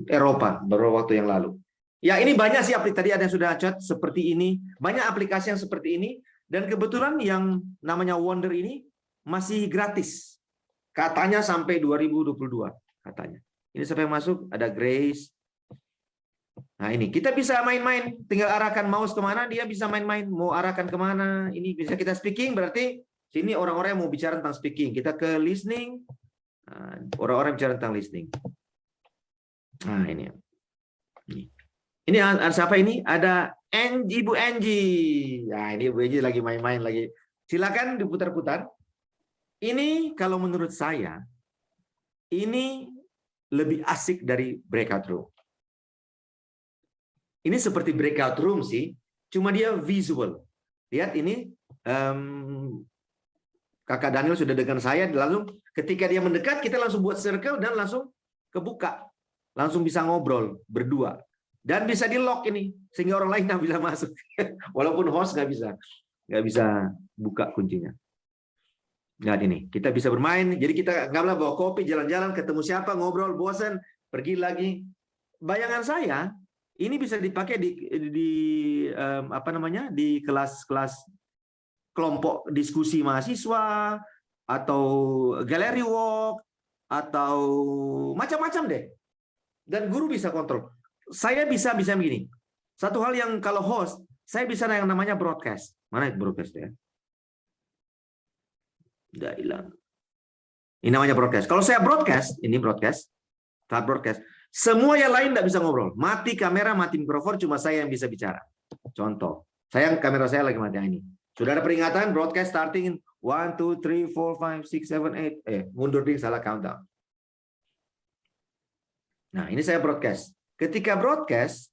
Eropa beberapa waktu yang lalu. Ya, ini banyak sih aplikasi tadi ada yang sudah chat seperti ini. Banyak aplikasi yang seperti ini dan kebetulan yang namanya Wonder ini masih gratis. Katanya sampai 2022 katanya. Ini siapa yang masuk? Ada Grace. Nah, ini kita bisa main-main, tinggal arahkan mouse kemana, dia bisa main-main, mau arahkan kemana. Ini bisa kita speaking, berarti sini orang-orang yang mau bicara tentang speaking. Kita ke listening, orang-orang bicara tentang listening. Nah, ini. Ini ada siapa ini? Ada Ibu Angie. Nah, ini Ibu Angie lagi main-main lagi. Silakan diputar-putar. Ini kalau menurut saya, ini lebih asik dari breakout room. Ini seperti breakout room sih, cuma dia visual. Lihat ini, Kakak Daniel sudah dengan saya, lalu ketika dia mendekat, kita langsung buat circle dan langsung kebuka. Langsung bisa ngobrol berdua. Dan bisa di lock ini, sehingga orang lain nggak bisa masuk. Walaupun host nggak bisa buka kuncinya. Lihat ini, kita bisa bermain, jadi kita nggak bawa kopi, jalan-jalan, ketemu siapa, ngobrol, bosan, pergi lagi. Bayangan saya, ini bisa dipakai di kelas-kelas kelompok diskusi mahasiswa atau gallery walk atau macam-macam deh. Dan guru bisa kontrol. Saya bisa begini. Satu hal yang kalau host, saya bisa yang namanya broadcast. Mana itu broadcast ya? Udah hilang. Ini namanya broadcast. Kalau saya broadcast, ini broadcast, saat broadcast, semua yang lain tidak bisa ngobrol. Mati kamera, mati mikrofon, cuma saya yang bisa bicara. Contoh, kamera saya lagi mati ini. Sudah ada peringatan, broadcast starting in 1, 2, 3, 4, 5, 6, 7, 8. Mundur ding, salah countdown. Nah, ini saya broadcast. Ketika broadcast,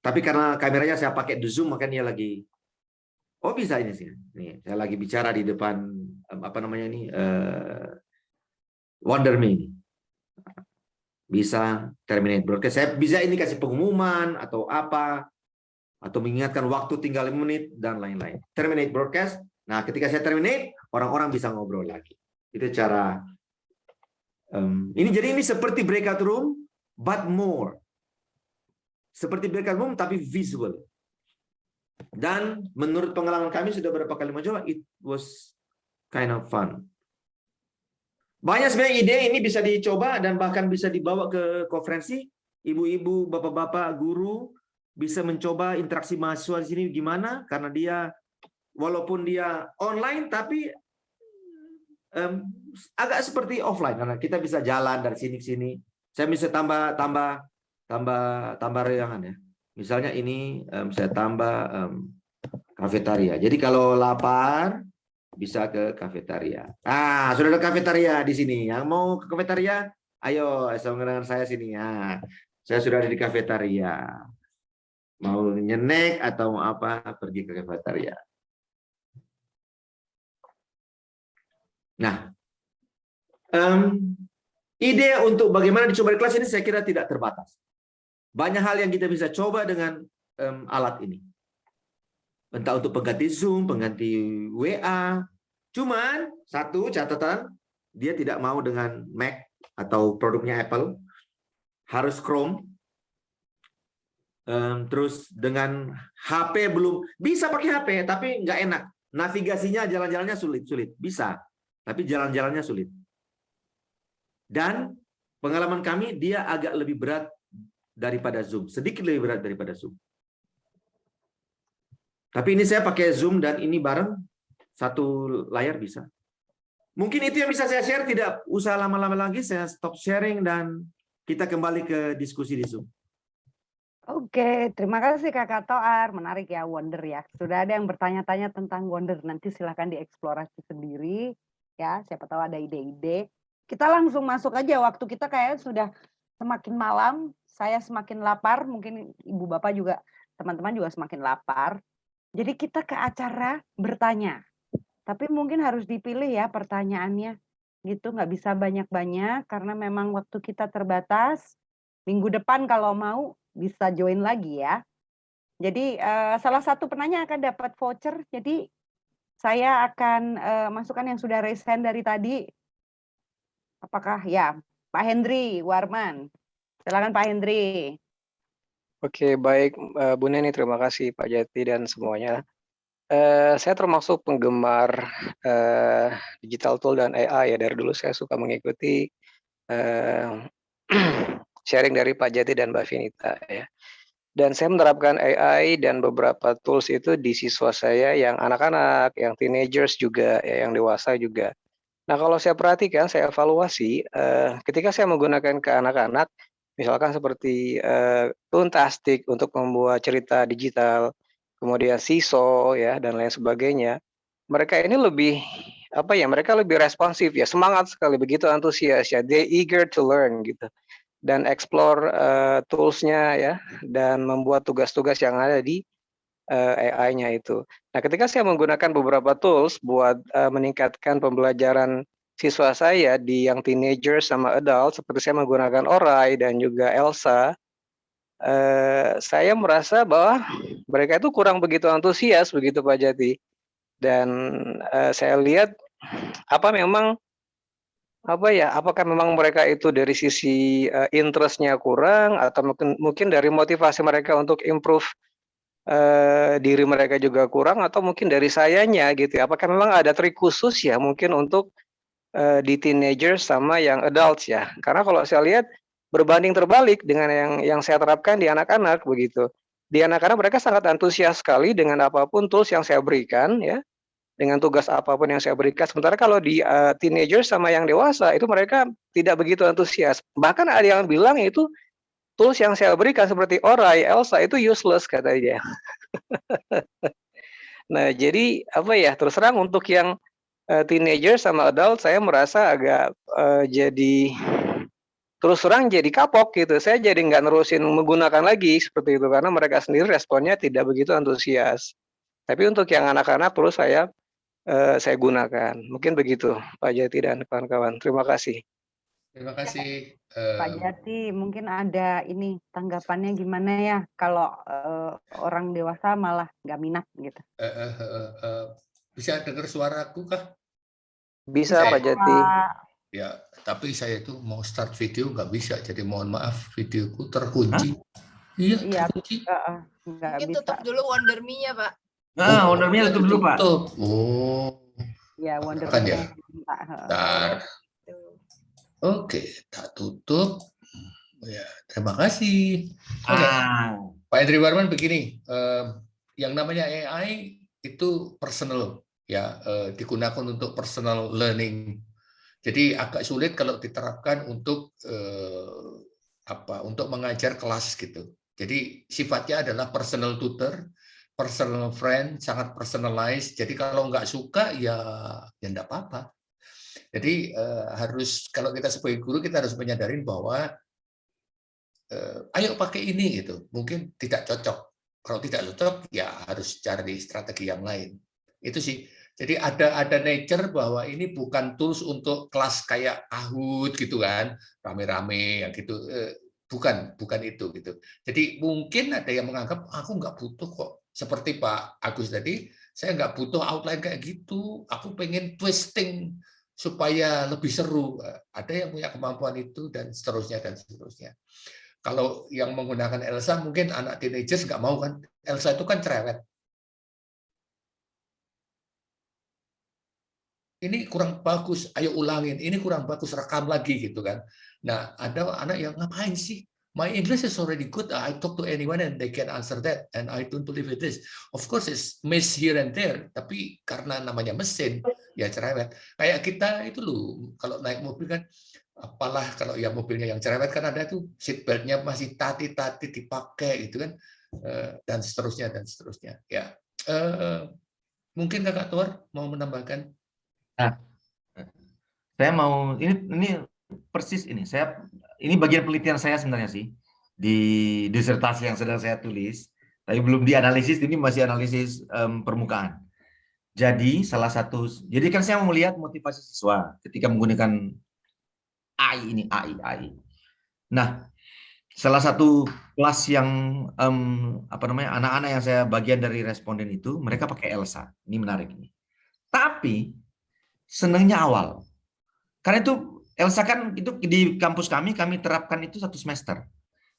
tapi karena kameranya saya pakai di Zoom, makanya dia lagi, bisa ini sih. Nih, saya lagi bicara di depan, Wonder Me ini. Bisa terminate broadcast. Saya bisa ini kasih pengumuman atau apa, atau mengingatkan waktu tinggal 5 menit dan lain-lain. Terminate broadcast. Nah, ketika saya terminate, orang-orang bisa ngobrol lagi. Itu cara. Jadi ini seperti breakout room, but more. Seperti breakout room tapi visual. Dan menurut pengalaman kami sudah berapa kali mencoba, it was kind of fun. Banyak sebenarnya ide ini bisa dicoba dan bahkan bisa dibawa ke konferensi. Ibu-ibu, bapak-bapak, guru bisa mencoba interaksi mahasiswa di sini gimana, karena dia walaupun dia online tapi agak seperti offline karena kita bisa jalan dari sini ke sini. Saya bisa tambah reangan ya. Misalnya ini saya tambah kafetaria. Jadi kalau lapar bisa ke kafetaria. Sudah ada kafetaria di sini. Yang mau ke kafetaria, ayo sama dengan saya sini. Saya sudah ada di kafetaria. Mau nyenek atau mau apa, pergi ke kafetaria. Nah, ide untuk bagaimana dicoba di kelas ini saya kira tidak terbatas. Banyak hal yang kita bisa coba dengan alat ini. Entah untuk pengganti Zoom, pengganti WA. Cuman satu catatan, dia tidak mau dengan Mac atau produknya Apple. Harus Chrome. Terus dengan HP belum. Bisa pakai HP, tapi nggak enak. Navigasinya, jalan-jalannya sulit. Bisa, tapi jalan-jalannya sulit. Dan pengalaman kami, dia agak lebih berat daripada Zoom. Sedikit lebih berat daripada Zoom. Tapi ini saya pakai Zoom dan ini bareng, satu layar bisa. Mungkin itu yang bisa saya share, tidak usah lama-lama lagi, saya stop sharing dan kita kembali ke diskusi di Zoom. Oke, terima kasih Kakak Toar, menarik ya Wonder ya. Sudah ada yang bertanya-tanya tentang Wonder, nanti silahkan dieksplorasi sendiri ya, siapa tahu ada ide-ide. Kita langsung masuk aja, waktu kita kayak sudah semakin malam, saya semakin lapar, mungkin ibu bapak juga, teman-teman juga semakin lapar. Jadi kita ke acara bertanya, tapi mungkin harus dipilih ya pertanyaannya, gitu. Nggak bisa banyak-banyak karena memang waktu kita terbatas. Minggu depan kalau mau bisa join lagi ya. Jadi salah satu penanya akan dapat voucher. Jadi saya akan masukkan yang sudah raise hand dari tadi. Apakah ya Pak Hendri Warman? Silakan Pak Hendri. Oke, baik Bu Neni, terima kasih Pak Jati dan semuanya. Saya termasuk penggemar digital tool dan AI ya. Dari dulu saya suka mengikuti sharing dari Pak Jati dan Mbak Vinita ya. Dan saya menerapkan AI dan beberapa tools itu di siswa saya yang anak-anak, yang teenagers juga, ya, yang dewasa juga. Nah, kalau saya perhatikan, saya evaluasi, ketika saya menggunakan ke anak-anak, misalkan seperti Toontastic untuk membuat cerita digital, kemudian Seesaw ya dan lain sebagainya, mereka ini lebih apa ya? Mereka lebih responsif ya, semangat sekali, begitu antusias ya, they eager to learn gitu. Dan explore tools-nya ya, dan membuat tugas-tugas yang ada di AI-nya itu. Nah, ketika saya menggunakan beberapa tools buat meningkatkan pembelajaran siswa saya di yang teenager sama adult, seperti saya menggunakan Orai dan juga Elsa, saya merasa bahwa mereka itu kurang begitu antusias begitu Pak Jati. Dan saya lihat apakah memang mereka itu dari sisi interest-nya kurang, atau mungkin dari motivasi mereka untuk improve diri mereka juga kurang, atau mungkin dari sayanya gitu ya. Apakah memang ada trik khusus ya mungkin untuk di teenagers sama yang adults ya. Karena kalau saya lihat berbanding terbalik dengan yang saya terapkan di anak-anak begitu. Di anak-anak mereka sangat antusias sekali dengan apapun tools yang saya berikan ya, dengan tugas apapun yang saya berikan. Sementara kalau di teenagers sama yang dewasa itu mereka tidak begitu antusias. Bahkan ada yang bilang itu tools yang saya berikan seperti Orai, Elsa itu useless katanya. Nah, jadi apa ya? Terus terang untuk yang teenagers sama adult saya merasa agak jadi terus terang jadi kapok gitu. Saya jadi nggak nerusin menggunakan lagi seperti itu karena mereka sendiri responnya tidak begitu antusias. Tapi untuk yang anak-anak terus saya gunakan. Mungkin begitu Pak Jati dan kawan-kawan. Terima kasih. Terima kasih. Pak Jati, mungkin ada ini tanggapannya gimana ya kalau orang dewasa malah nggak minat gitu. Bisa dengar suaraku kah? Bisa Pak Jati. Ya, tapi saya itu mau start video nggak bisa, jadi mohon maaf videoku terkunci. Iya, terkunci. Mungkin tutup dulu Wonder Me-nya, Pak. Nah, Wonder Me tutup dulu, Pak. Oh. Ya, Wonder Kan Me. ya. Bentar. Oke, tak tutup. Ya, terima kasih. Oke. Pak Hendri Warman begini, yang namanya AI itu personal, ya, digunakan untuk personal learning. Jadi agak sulit kalau diterapkan untuk untuk mengajar kelas gitu. Jadi sifatnya adalah personal tutor, personal friend, sangat personalized. Jadi kalau nggak suka ya nggak apa-apa. Jadi harus, kalau kita sebagai guru kita harus menyadari bahwa ayo pakai ini gitu. Mungkin tidak cocok. Kalau tidak cocok ya harus cari strategi yang lain. Itu sih. Jadi ada nature bahwa ini bukan tools untuk kelas kayak Kahoot gitu kan, rame-rame yang gitu. Bukan itu gitu. Jadi mungkin ada yang menganggap aku nggak butuh kok. Seperti Pak Agus tadi, saya nggak butuh outline kayak gitu. Aku pengen twisting supaya lebih seru. Ada yang punya kemampuan itu dan seterusnya dan seterusnya. Kalau yang menggunakan Elsa mungkin anak teenagers nggak mau kan. Elsa itu kan cerewet. Ini kurang bagus, ayo ulangin. Ini kurang bagus, rekam lagi gitu kan. Nah, ada anak yang ngapain sih? My English is already good. I talk to anyone and they can answer that. And I don't believe it is. Of course, it's miss here and there. Tapi karena namanya mesin, ya cerewet. Kayak kita itu loh, kalau naik mobil kan, apalah kalau ya mobilnya yang cerewet kan ada tuh seatbeltnya masih tati-tati dipakai gitu kan, dan seterusnya dan seterusnya. Ya, mungkin Kakak Tuar mau menambahkan? Nah, saya mau ini persis ini. Ini bagian penelitian saya sebenarnya sih di disertasi yang sedang saya tulis. Tapi belum dianalisis, ini masih analisis permukaan. Jadi jadi kan saya mau melihat motivasi siswa ketika menggunakan AI. Nah, salah satu kelas yang anak-anak yang saya bagian dari responden itu, mereka pakai Elsa. Ini menarik ini. Tapi senangnya awal. Karena itu Elsa kan itu di kampus kami terapkan itu 1 semester.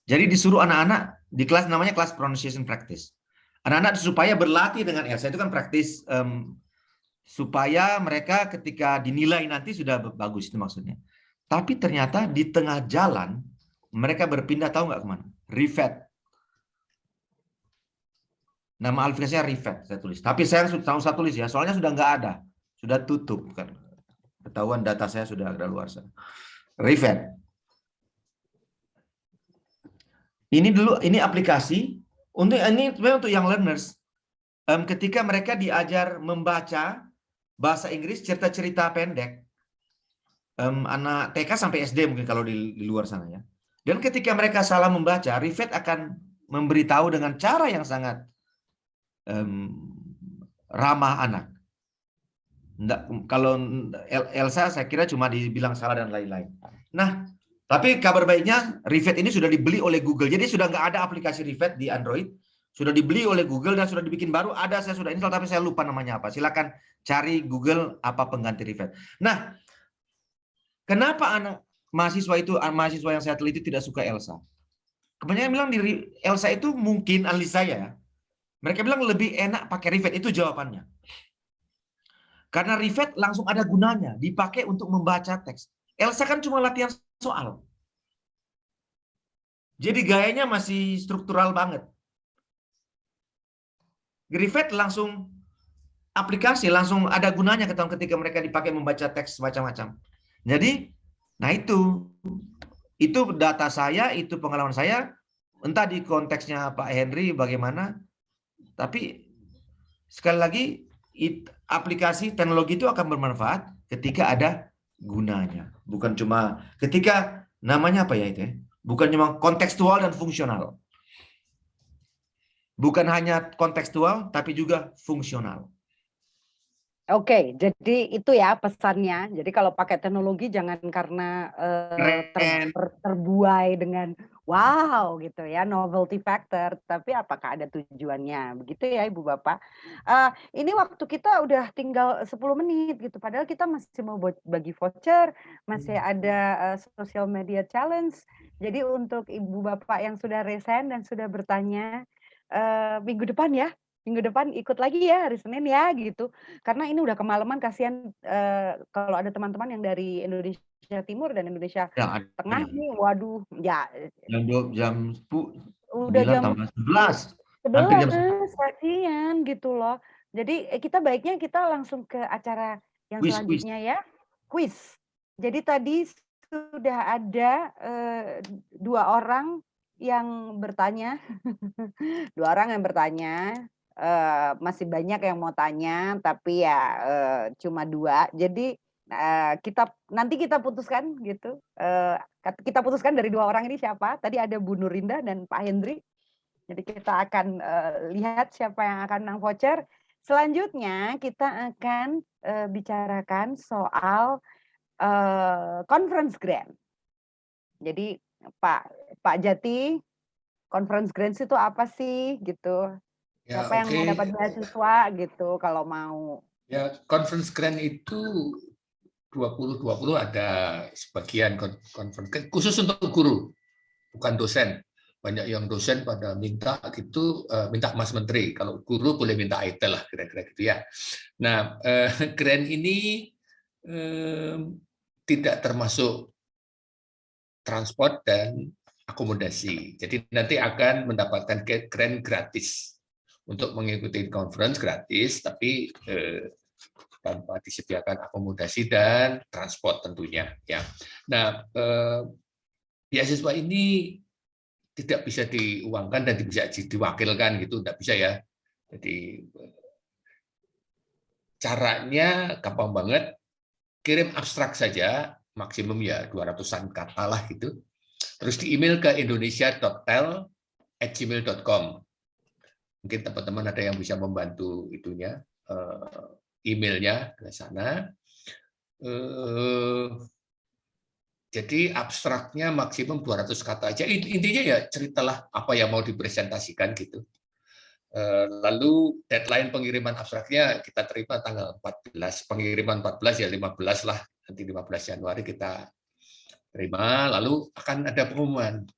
Jadi disuruh anak-anak di kelas namanya kelas pronunciation practice. Anak-anak supaya berlatih dengan Elsa itu kan praktis supaya mereka ketika dinilai nanti sudah bagus itu maksudnya. Tapi ternyata di tengah jalan mereka berpindah, tahu nggak kemana? Rivet. Nama aplikasinya Rivet saya tulis. Tapi saya tulis ya, soalnya sudah nggak ada, sudah tutup kan. Ketahuan data saya sudah ada luar sana. Rivet. Ini aplikasi ini memang untuk young learners. Ketika mereka diajar membaca bahasa Inggris cerita-cerita pendek, anak TK sampai SD mungkin kalau di luar sana ya. Dan ketika mereka salah membaca, Rivet akan memberitahu dengan cara yang sangat ramah anak. Kalau Elsa saya kira cuma dibilang salah dan lain-lain. Nah, tapi kabar baiknya Rivet ini sudah dibeli oleh Google. Jadi sudah nggak ada aplikasi Rivet di Android. Sudah dibeli oleh Google dan sudah dibikin baru. Ada, saya sudah install tapi saya lupa namanya apa. Silakan cari Google apa pengganti Rivet. Nah, kenapa mahasiswa yang saya teliti tidak suka Elsa? Kebanyakan bilang Elsa itu mungkin analisa saya. Mereka bilang lebih enak pakai Rivet. Itu jawabannya. Karena Rivet langsung ada gunanya. Dipakai untuk membaca teks. Elsa kan cuma latihan soal. Jadi gayanya masih struktural banget. Rivet langsung aplikasi, langsung ada gunanya ketika mereka dipakai membaca teks macam-macam. Jadi, nah itu data saya, itu pengalaman saya, entah di konteksnya Pak Henry bagaimana, tapi sekali lagi aplikasi teknologi itu akan bermanfaat ketika ada gunanya, bukan cuma ketika namanya apa ya itu ya, bukan cuma kontekstual dan fungsional, bukan hanya kontekstual tapi juga fungsional. Oke, jadi itu ya pesannya. Jadi kalau pakai teknologi jangan karena terbuai dengan wow gitu ya, novelty factor, tapi apakah ada tujuannya? Begitu ya Ibu Bapak. Ini waktu kita udah tinggal 10 menit gitu, padahal kita masih mau bagi voucher, masih ada social media challenge. Jadi untuk Ibu Bapak yang sudah resign dan sudah bertanya minggu depan ya. Minggu depan ikut lagi ya hari Senin ya gitu. Karena ini udah kemalaman, kasihan kalau ada teman-teman yang dari Indonesia Timur dan Indonesia Tengah nih, waduh ya. Jam 10, udah jam 11. 11, kasihan gitu loh. Jadi kita baiknya kita langsung ke acara yang selanjutnya ya, quiz. Jadi tadi sudah ada 2 orang yang bertanya, 2 orang yang bertanya. Masih banyak yang mau tanya, tapi ya cuma 2. Jadi nanti kita putuskan gitu. Kita putuskan dari 2 orang ini siapa. Tadi ada Bu Nurinda dan Pak Hendri. Jadi kita akan lihat siapa yang akan menang voucher. Selanjutnya kita akan bicarakan soal conference grant. Jadi Pak Jati, conference grant itu apa sih gitu? Ya, siapa yang mau dapat beasiswa gitu kalau mau? Ya, conference grant itu 2020 ada sebagian conference grant khusus untuk guru, bukan dosen. Banyak yang dosen pada minta gitu, minta Mas Menteri. Kalau guru boleh minta IT lah, kira-kira gitu ya. Nah, grant ini tidak termasuk transport dan akomodasi. Jadi nanti akan mendapatkan grant gratis untuk mengikuti conference gratis, tapi tanpa disediakan akomodasi dan transport tentunya. Ya. Nah, beasiswa ini tidak bisa diuangkan dan bisa diwakilkan gitu, tidak bisa ya. Jadi caranya gampang banget, kirim abstrak saja, maksimum ya 200-an kata lah gitu. Terus di email ke indonesia.tel@gmail.com. Mungkin teman-teman ada yang bisa membantu itunya, emailnya ke sana. Jadi abstraknya maksimum 200 kata aja. Intinya ya ceritalah apa yang mau dipresentasikan gitu. Lalu deadline pengiriman abstraknya kita terima tanggal 14. Pengiriman 14 ya 15 lah. Nanti 15 Januari kita terima. Lalu akan ada pengumuman.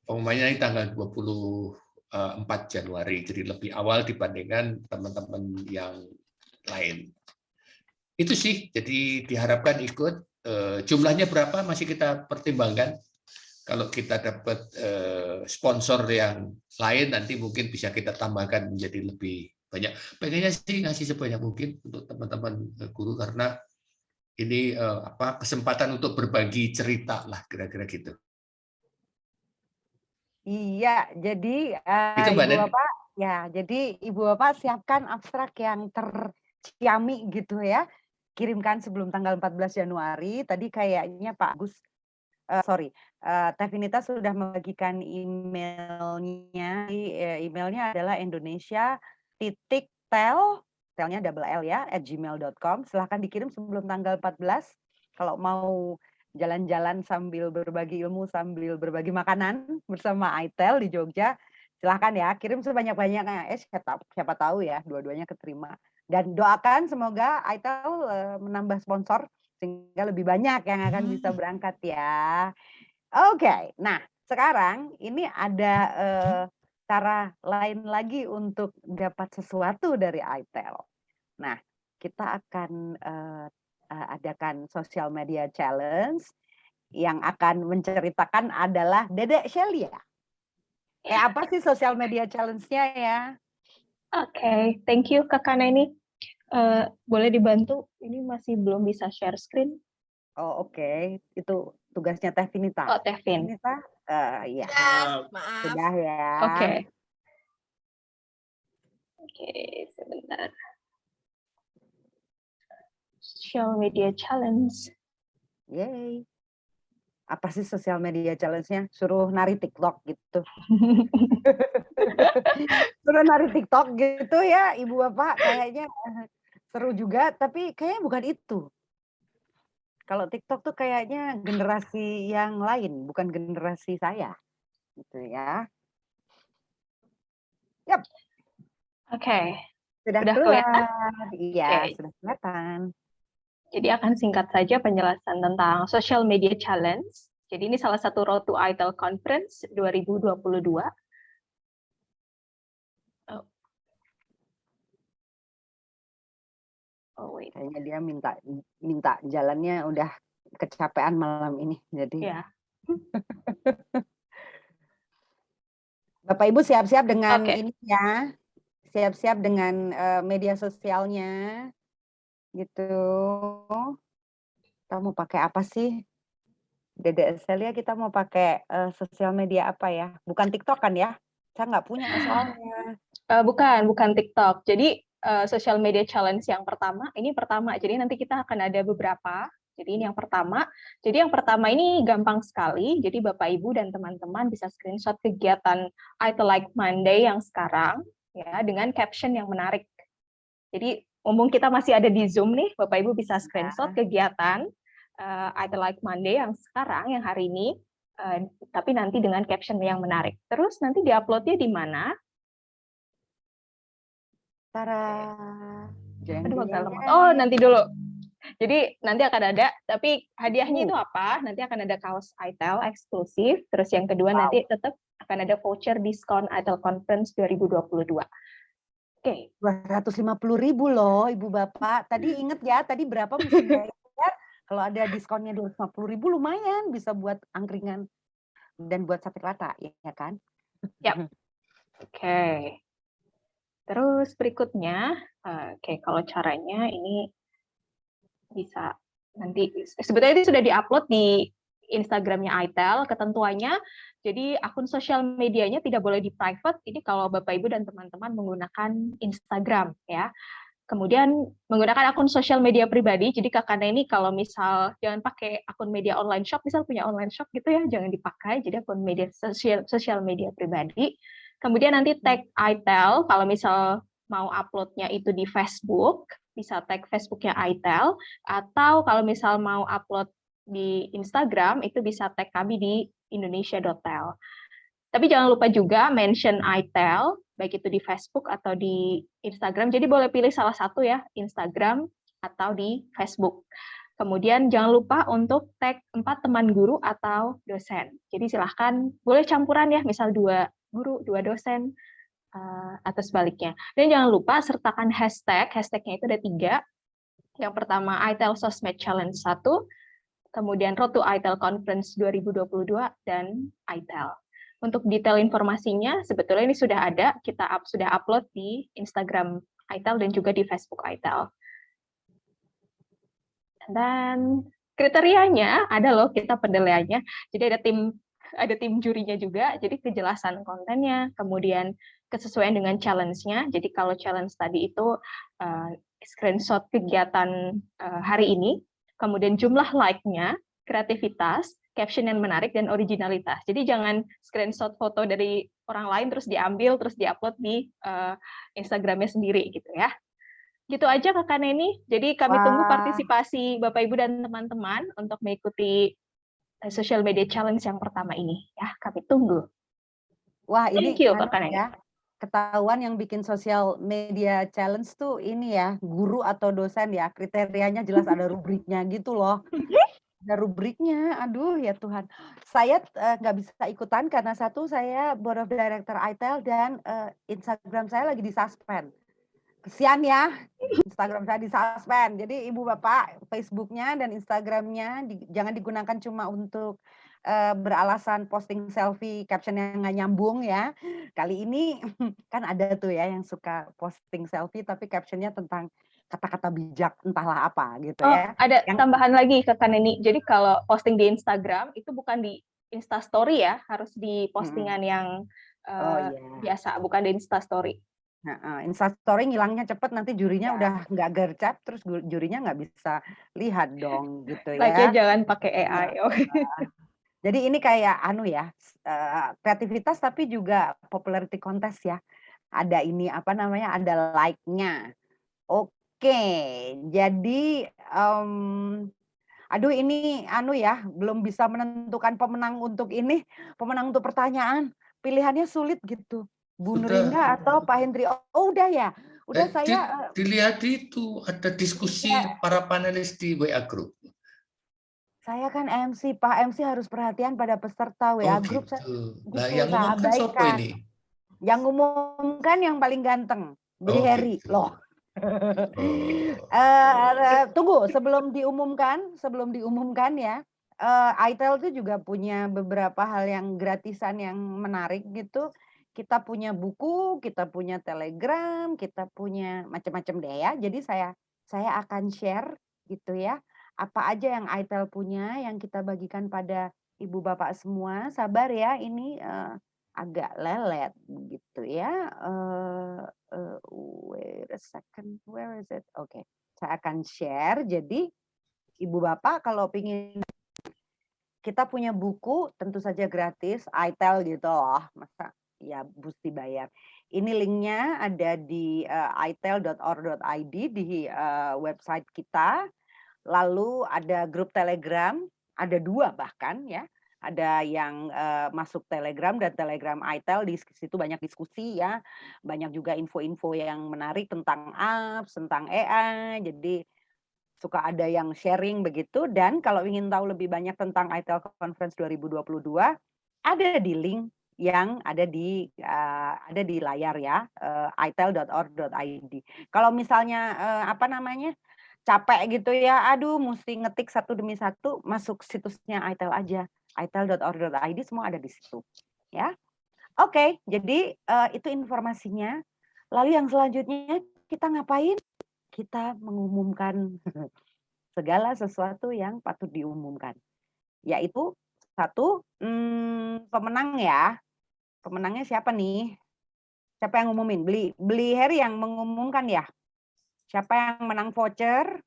Pengumumannya di tanggal 24 Januari. Jadi lebih awal dibandingkan teman-teman yang lain. Itu sih. Jadi diharapkan ikut. Jumlahnya berapa masih kita pertimbangkan. Kalau kita dapat sponsor yang lain, nanti mungkin bisa kita tambahkan menjadi lebih banyak. Pengennya sih ngasih sebanyak mungkin untuk teman-teman guru, karena ini kesempatan untuk berbagi cerita lah, kira-kira gitu. Iya, jadi Itu Mbak Ibu Nen. Bapak, ya, jadi Ibu Bapak siapkan abstrak yang terciami gitu ya. Kirimkan sebelum tanggal 14 Januari. Tadi kayaknya Pak Agus, Teh Vinita sudah membagikan emailnya. Emailnya adalah indonesia.tel, telnya double L ya, @gmail.com. Silahkan dikirim sebelum tanggal 14. Kalau mau jalan-jalan sambil berbagi ilmu, sambil berbagi makanan bersama ITEL di Jogja, silahkan ya, kirim sebanyak-banyaknya. Siapa tahu ya, dua-duanya keterima. Dan doakan semoga ITEL menambah sponsor sehingga lebih banyak yang akan bisa berangkat ya. Oke, nah sekarang ini ada cara lain lagi untuk dapat sesuatu dari ITEL. Nah, kita akan adakan social media challenge yang akan menceritakan adalah Dedek Shelia. Kayak apa sih social media challenge-nya ya? Oke, thank you Kakak Neni. Boleh dibantu? Ini masih belum bisa share screen. Oh oke, itu tugasnya Teh Vinita. Oh, Teh Vin. Vinita, ya. Maaf. Sudah ya. Oke. Oke, sebentar. Social media challenge. Yeay. Apa sih sosial media challenge-nya? Suruh nari TikTok gitu. Suruh nari TikTok gitu ya, Ibu Bapak, kayaknya seru juga, tapi kayaknya bukan itu. Kalau TikTok tuh kayaknya generasi yang lain, bukan generasi saya. Gitu ya. Yap. Oke. Sudah Sudah keluar. kelihatan? Iya, Oke. sudah kelihatan. Jadi akan singkat saja penjelasan tentang social media challenge. Jadi ini salah satu Road to ITEL Conference 2022. Oh wait. Kayaknya dia minta jalannya udah kecapean malam ini. Jadi Ya. Bapak Ibu siap-siap dengan Oke. ini ya. Siap-siap dengan media sosialnya. Gitu. Kita mau pakai apa sih? Dedek Shelia, kita mau pakai sosial media apa ya? Bukan TikTok kan ya? Saya nggak punya soalnya. Bukan TikTok. Jadi social media challenge yang pertama, ini pertama. Jadi nanti kita akan ada beberapa. Jadi ini yang pertama. Jadi yang pertama ini gampang sekali. Jadi Bapak Ibu dan teman-teman bisa screenshot kegiatan ITEL Like Monday yang sekarang ya dengan caption yang menarik. Jadi mumpung kita masih ada di Zoom nih, Bapak Ibu bisa screenshot kegiatan ITEL Like Monday yang sekarang, yang hari ini, tapi nanti dengan caption yang menarik. Terus nanti diuploadnya di mana? Tara. Oh, nanti dulu. Jadi nanti akan ada, tapi hadiahnya itu apa? Nanti akan ada kaos ITEL eksklusif. Terus yang kedua nanti tetap akan ada voucher diskon ITEL Conference 2022. Oke. 250.000 loh, Ibu Bapak. Tadi inget ya, tadi berapa mesti bayar? Kalau ada diskonnya 250.000 lumayan, bisa buat angkringan dan buat sate kelata, ya kan? Yap. Oke. Terus berikutnya, kalau caranya ini bisa nanti, sebetulnya itu sudah diupload di Instagramnya ITEL, ketentuannya, jadi akun sosial medianya tidak boleh di private, ini kalau Bapak Ibu dan teman-teman menggunakan Instagram ya. Kemudian menggunakan akun sosial media pribadi, jadi kakaknya ini kalau misal jangan pakai akun media online shop, misal punya online shop gitu ya, jangan dipakai, jadi akun media sosial media pribadi. Kemudian nanti tag ITEL, kalau misal mau uploadnya itu di Facebook, bisa tag Facebooknya ITEL, atau kalau misal mau upload di Instagram, itu bisa tag kami di indonesia.tel. Tapi jangan lupa juga mention ITEL, baik itu di Facebook atau di Instagram. Jadi boleh pilih salah satu ya, Instagram atau di Facebook. Kemudian jangan lupa untuk tag 4 teman guru atau dosen. Jadi silahkan boleh campuran ya, misal 2 guru, 2 dosen, atau sebaliknya. Dan jangan lupa sertakan hashtag, hashtagnya itu ada 3. Yang pertama ITEL Sosmed Challenge 1, kemudian Road to ITEL Conference 2022, dan ITEL. Untuk detail informasinya, sebetulnya ini sudah ada, kita sudah upload di Instagram ITEL dan juga di Facebook ITEL. Dan kriterianya ada loh, kita penilaiannya. Jadi ada tim jurinya juga, jadi kejelasan kontennya, kemudian kesesuaian dengan challenge-nya. Jadi kalau challenge tadi itu screenshot kegiatan hari ini, kemudian jumlah like-nya, kreativitas, caption yang menarik, dan originalitas. Jadi jangan screenshot foto dari orang lain terus diambil, terus diupload di Instagram-nya sendiri gitu ya. Gitu aja Kakak Neni. Jadi kami tunggu partisipasi Bapak Ibu dan teman-teman untuk mengikuti social media challenge yang pertama ini. Ya, kami tunggu. Wah, ini Thank you, Kakak Neni. ya, ketahuan yang bikin social media challenge tuh ini ya, guru atau dosen ya, kriterianya jelas ada rubriknya gitu loh. Ada rubriknya, aduh ya Tuhan. Saya nggak bisa ikutan karena satu, saya board of director ITEL dan Instagram saya lagi disuspend. Kesian ya, Instagram saya disuspend. Jadi Ibu Bapak, Facebooknya dan Instagramnya jangan digunakan cuma untuk beralasan posting selfie, caption yang nggak nyambung ya. Kali ini kan ada tuh ya yang suka posting selfie tapi captionnya tentang kata-kata bijak entahlah apa gitu ya. Ada tambahan lagi Kakak Neni. Jadi kalau posting di Instagram itu bukan di Instastory ya, harus di postingan yang biasa, bukan di Instastory. Nah, Instastory ngilangnya cepet, nanti jurinya udah nggak gercep, terus jurinya nggak bisa lihat dong gitu ya. Like-nya jangan pakai AI. Jadi ini kayak kreativitas tapi juga popularity contest ya. Ada ini apa namanya, ada like-nya. Oke, jadi aduh ini ya, belum bisa menentukan pemenang untuk ini, pemenang untuk pertanyaan. Pilihannya sulit gitu. Bu Nurinda atau Pak Hendri. Oh udah ya, udah saya dilihat itu ada diskusi para panelis di WA Group. Saya kan MC, Pak MC harus perhatian pada peserta WA Group. Gitu. Nah, yang ngumumkan siapa ini? Yang ngumumkan yang paling ganteng, Billy Harry gitu. loh. Tunggu, sebelum diumumkan ya, ITEL itu juga punya beberapa hal yang gratisan yang menarik gitu. Kita punya buku, kita punya Telegram, kita punya macam-macam deh ya. Jadi saya akan share gitu ya. Apa aja yang ITEL punya yang kita bagikan pada Ibu Bapak semua. Sabar ya, ini agak lelet gitu ya. Wait a second, where is it? Oke, saya akan share. Jadi Ibu Bapak kalau pingin, kita punya buku tentu saja gratis, ITEL gitu loh. Masa ya mesti bayar. Ini linknya ada di itel.or.id di website kita. Lalu ada grup Telegram, ada 2 bahkan ya. Ada yang masuk Telegram dan Telegram ITEL, di situ banyak diskusi ya. Banyak juga info-info yang menarik tentang apps, tentang AI. Jadi suka ada yang sharing begitu. Dan kalau ingin tahu lebih banyak tentang ITEL Conference 2022, ada di link yang ada di layar ya, itel.or.id. Kalau misalnya capek gitu ya, aduh mesti ngetik satu demi satu, masuk situsnya ITEL aja, itel.or.id, semua ada di situ ya. Oke, jadi itu informasinya. Lalu yang selanjutnya kita ngapain? Kita mengumumkan segala sesuatu yang patut diumumkan, yaitu 1, pemenang ya. Pemenangnya siapa nih? Siapa yang ngumumin? Beli Harry yang mengumumkan ya? Siapa yang menang voucher?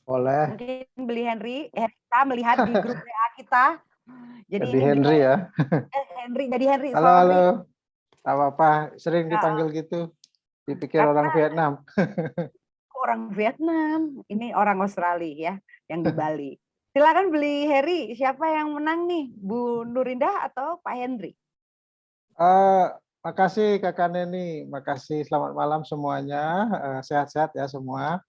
Boleh. Mungkin Beli Henry. Kita melihat di grup WA kita. Jadi Henry ya. Henry, jadi Henry. Halo, halo. Tak apa-apa, sering Ya, dipanggil gitu. Dipikir orang Vietnam. orang Vietnam, ini orang Australia ya, yang di Bali. Silakan beli Heri, siapa yang menang nih? Bu Nurindah atau Pak Hendri? Makasih Kakak Neni, makasih, selamat malam semuanya, sehat-sehat ya semua.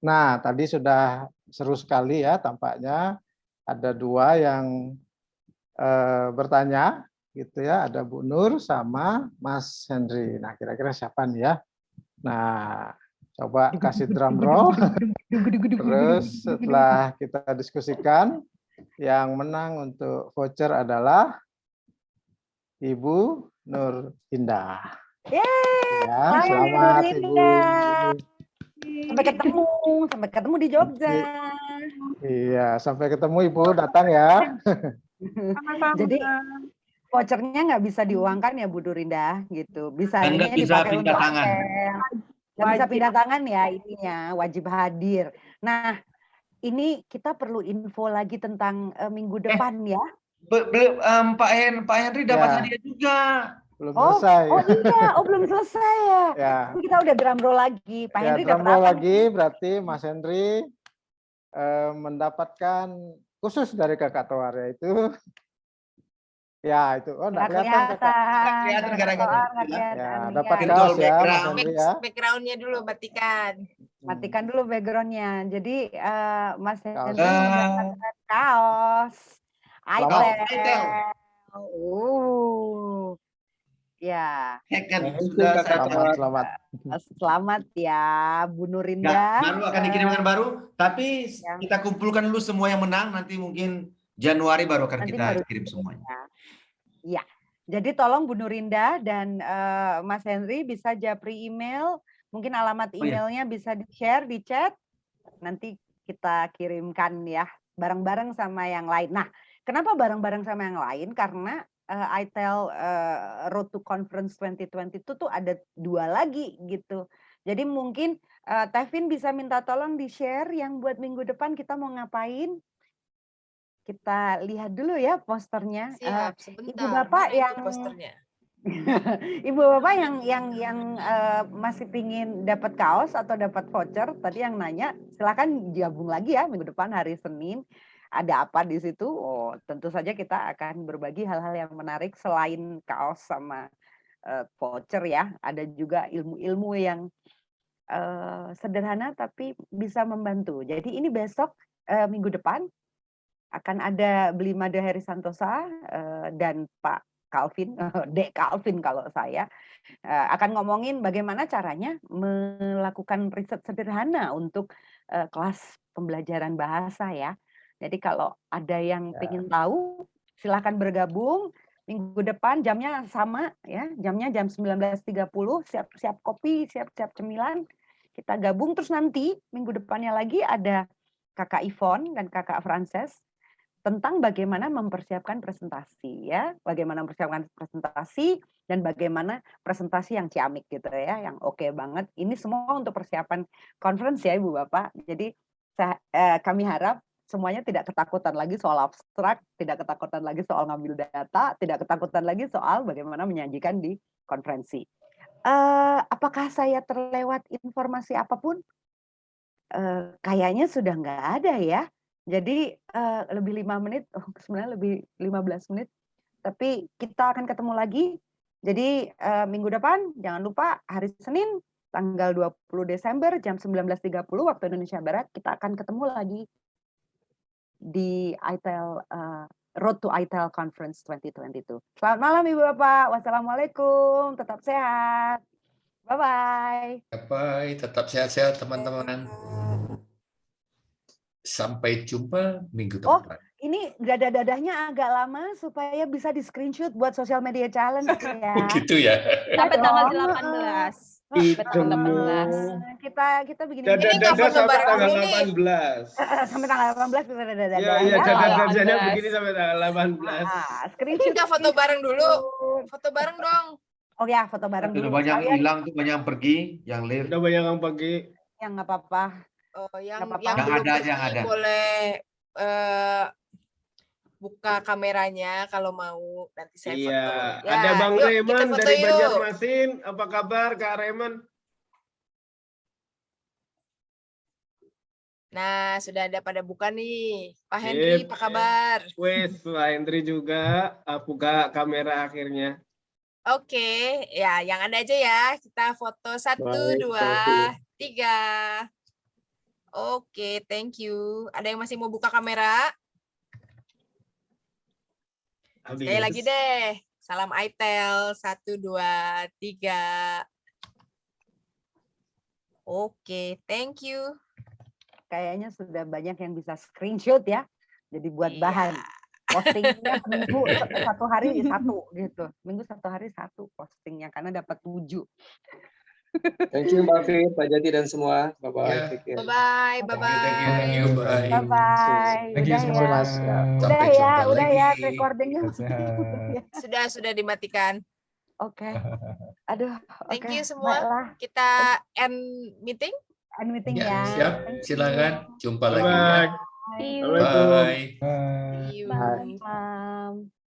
Nah, tadi sudah seru sekali ya tampaknya, ada dua yang bertanya, gitu ya, ada Bu Nur sama Mas Hendri. Nah, kira-kira siapa nih ya? Nah, coba kasih drum roll. Terus setelah kita diskusikan, yang menang untuk voucher adalah Ibu Nur Indah. Yeay, Ya, selamat Ibu. Sampai ketemu di Jogja. Iya, sampai ketemu Ibu, datang ya. Jadi vouchernya nggak bisa diuangkan ya Bu Nurindah gitu. Bisa Dan nggak ininya bisa dipakai pindah untuk tangan. hotel. Nggak bisa pindah tangan ya ininya, wajib hadir. Nah, ini kita perlu info lagi tentang minggu depan ya. Pak Henry dapat Ya. hadiah juga. Belum selesai. Oh iya, belum selesai ya. Ya. Ini kita udah drum roll lagi. Pak Ya, Hendri drum dapat roll apa? lagi, berarti Mas Hendri mendapatkan khusus dari Kakak Toar, yaitu ya itu. Oh, enggak kelihatan Kakak. Kelihatan kadang-kadang. Ya, dapat Virtual kaos ya Mas background. Hendri ya. Background-nya dulu matikan. Matikan dulu background-nya. Jadi Mas Hendri Kaos. mendapatkan kaos. Selamat. Itel. Ya. Selamat. Selamat ya Bu Nurindah. Baru akan dikirimkan baru, tapi kita kumpulkan dulu semua yang menang, nanti mungkin Januari baru akan Nanti kita baru kirim semuanya. Ya. Jadi tolong Bu Nurindah dan Mas Henry bisa japri email, mungkin alamat emailnya bisa di-share di chat. Nanti kita kirimkan ya bareng-bareng sama yang lain. Nah, kenapa bareng-bareng sama yang lain? Karena ITEL Road to Conference 2022 tuh ada 2 lagi gitu. Jadi mungkin Tevin bisa minta tolong di-share yang buat minggu depan kita mau ngapain. Kita lihat dulu ya posternya. Siap, sebentar. Ibu Bapak Mana yang itu posternya? Ibu Bapak yang masih pingin dapat kaos atau dapat voucher, tadi yang nanya, silakan gabung lagi ya minggu depan hari Senin. Ada apa di situ? Oh, tentu saja kita akan berbagi hal-hal yang menarik selain kaos sama voucher ya. Ada juga ilmu-ilmu yang sederhana tapi bisa membantu. Jadi ini besok minggu depan akan ada Blimade Heri Santosa dan Pak Calvin, Dek Calvin kalau saya, akan ngomongin bagaimana caranya melakukan riset sederhana untuk kelas pembelajaran bahasa ya. Jadi kalau ada yang ingin tahu, silakan bergabung. Minggu depan jamnya sama ya, jamnya jam 19.30, siap-siap kopi, siap-siap cemilan. Kita gabung, terus nanti minggu depannya lagi ada Kakak Yvonne dan Kakak Frances tentang bagaimana mempersiapkan presentasi ya, bagaimana mempersiapkan presentasi dan bagaimana presentasi yang ciamik gitu ya, yang oke banget. Ini semua untuk persiapan conference ya Ibu Bapak. Jadi kami harap semuanya tidak ketakutan lagi soal abstrak, tidak ketakutan lagi soal ngambil data, tidak ketakutan lagi soal bagaimana menyajikan di konferensi. Apakah saya terlewat informasi apapun? Kayaknya sudah nggak ada ya. Jadi lebih 5 menit, sebenarnya lebih 15 menit. Tapi kita akan ketemu lagi. Jadi minggu depan jangan lupa hari Senin tanggal 20 Desember jam 19.30 waktu Indonesia Barat kita akan ketemu lagi di ITEL Road to ITEL Conference 2022. Selamat malam Ibu Bapak. Wassalamualaikum. Tetap sehat. Bye-bye. Bye-bye. Tetap sehat-sehat teman-teman. Sampai jumpa minggu depan. Ini dadah-dadahnya agak lama supaya bisa di-screenshot buat social media challenge ya. Gitu ya. Sampai tanggal 18. Sampai tanggal 18. Kita begini. Dadah sampai tanggal 18. Sampai tanggal 18 kita dadah-dadah. Iya, dadah-dadahnya begini sampai tanggal 18. Screenshot. Kita foto bareng dulu. Foto bareng dong. Oh ya, foto bareng dulu. Sudah banyak yang hilang tuh, banyak yang pergi, yang live. Sudah banyak yang pergi. Yang nggak apa-apa. Oh, yang Nggak apa-apa. belum Yang ada, pergi yang ada. boleh buka kameranya kalau mau nanti saya foto. Iya, Ya, ada Bang yuk, kita Reman foto dari yuk. Banjarmasin. Apa kabar Kak Reman? Nah, sudah ada pada buka nih. Pak Henry, Sip. apa kabar? Wes, Pak Hendri juga buka kamera akhirnya. Oke, ya yang ada aja ya. Kita foto 1, Baik, 2, 3. Oke, thank you. Ada yang masih mau buka kamera? Sekali lagi deh. Salam ITEL. 1, 2, 3. Oke, thank you. Kayaknya sudah banyak yang bisa screenshot ya. Jadi buat Iya. bahan. Postingnya seminggu 1 hari 1 gitu. Minggu 1 hari 1 postingnya karena dapat 7. Thank you Mbak Fit, Pak Jati dan semua. Bye-bye. Ya. Take care. Bye-bye. Bye-bye. Thank you, bye. Bye-bye. Thank you Udah semua. ya. Sampai Udah ya, jumpa udah ya lagi. recordingnya. Sehat-sehat. Sudah dimatikan. Oke. Aduh, Thank oke. you semua. Baiklah. Kita end meeting. End meeting Ya, ya. siap. Thank you. Silakan. Jumpa lagi ya. Bye. Bye. Assalamualaikum. Bye. Bye. See you. Bye.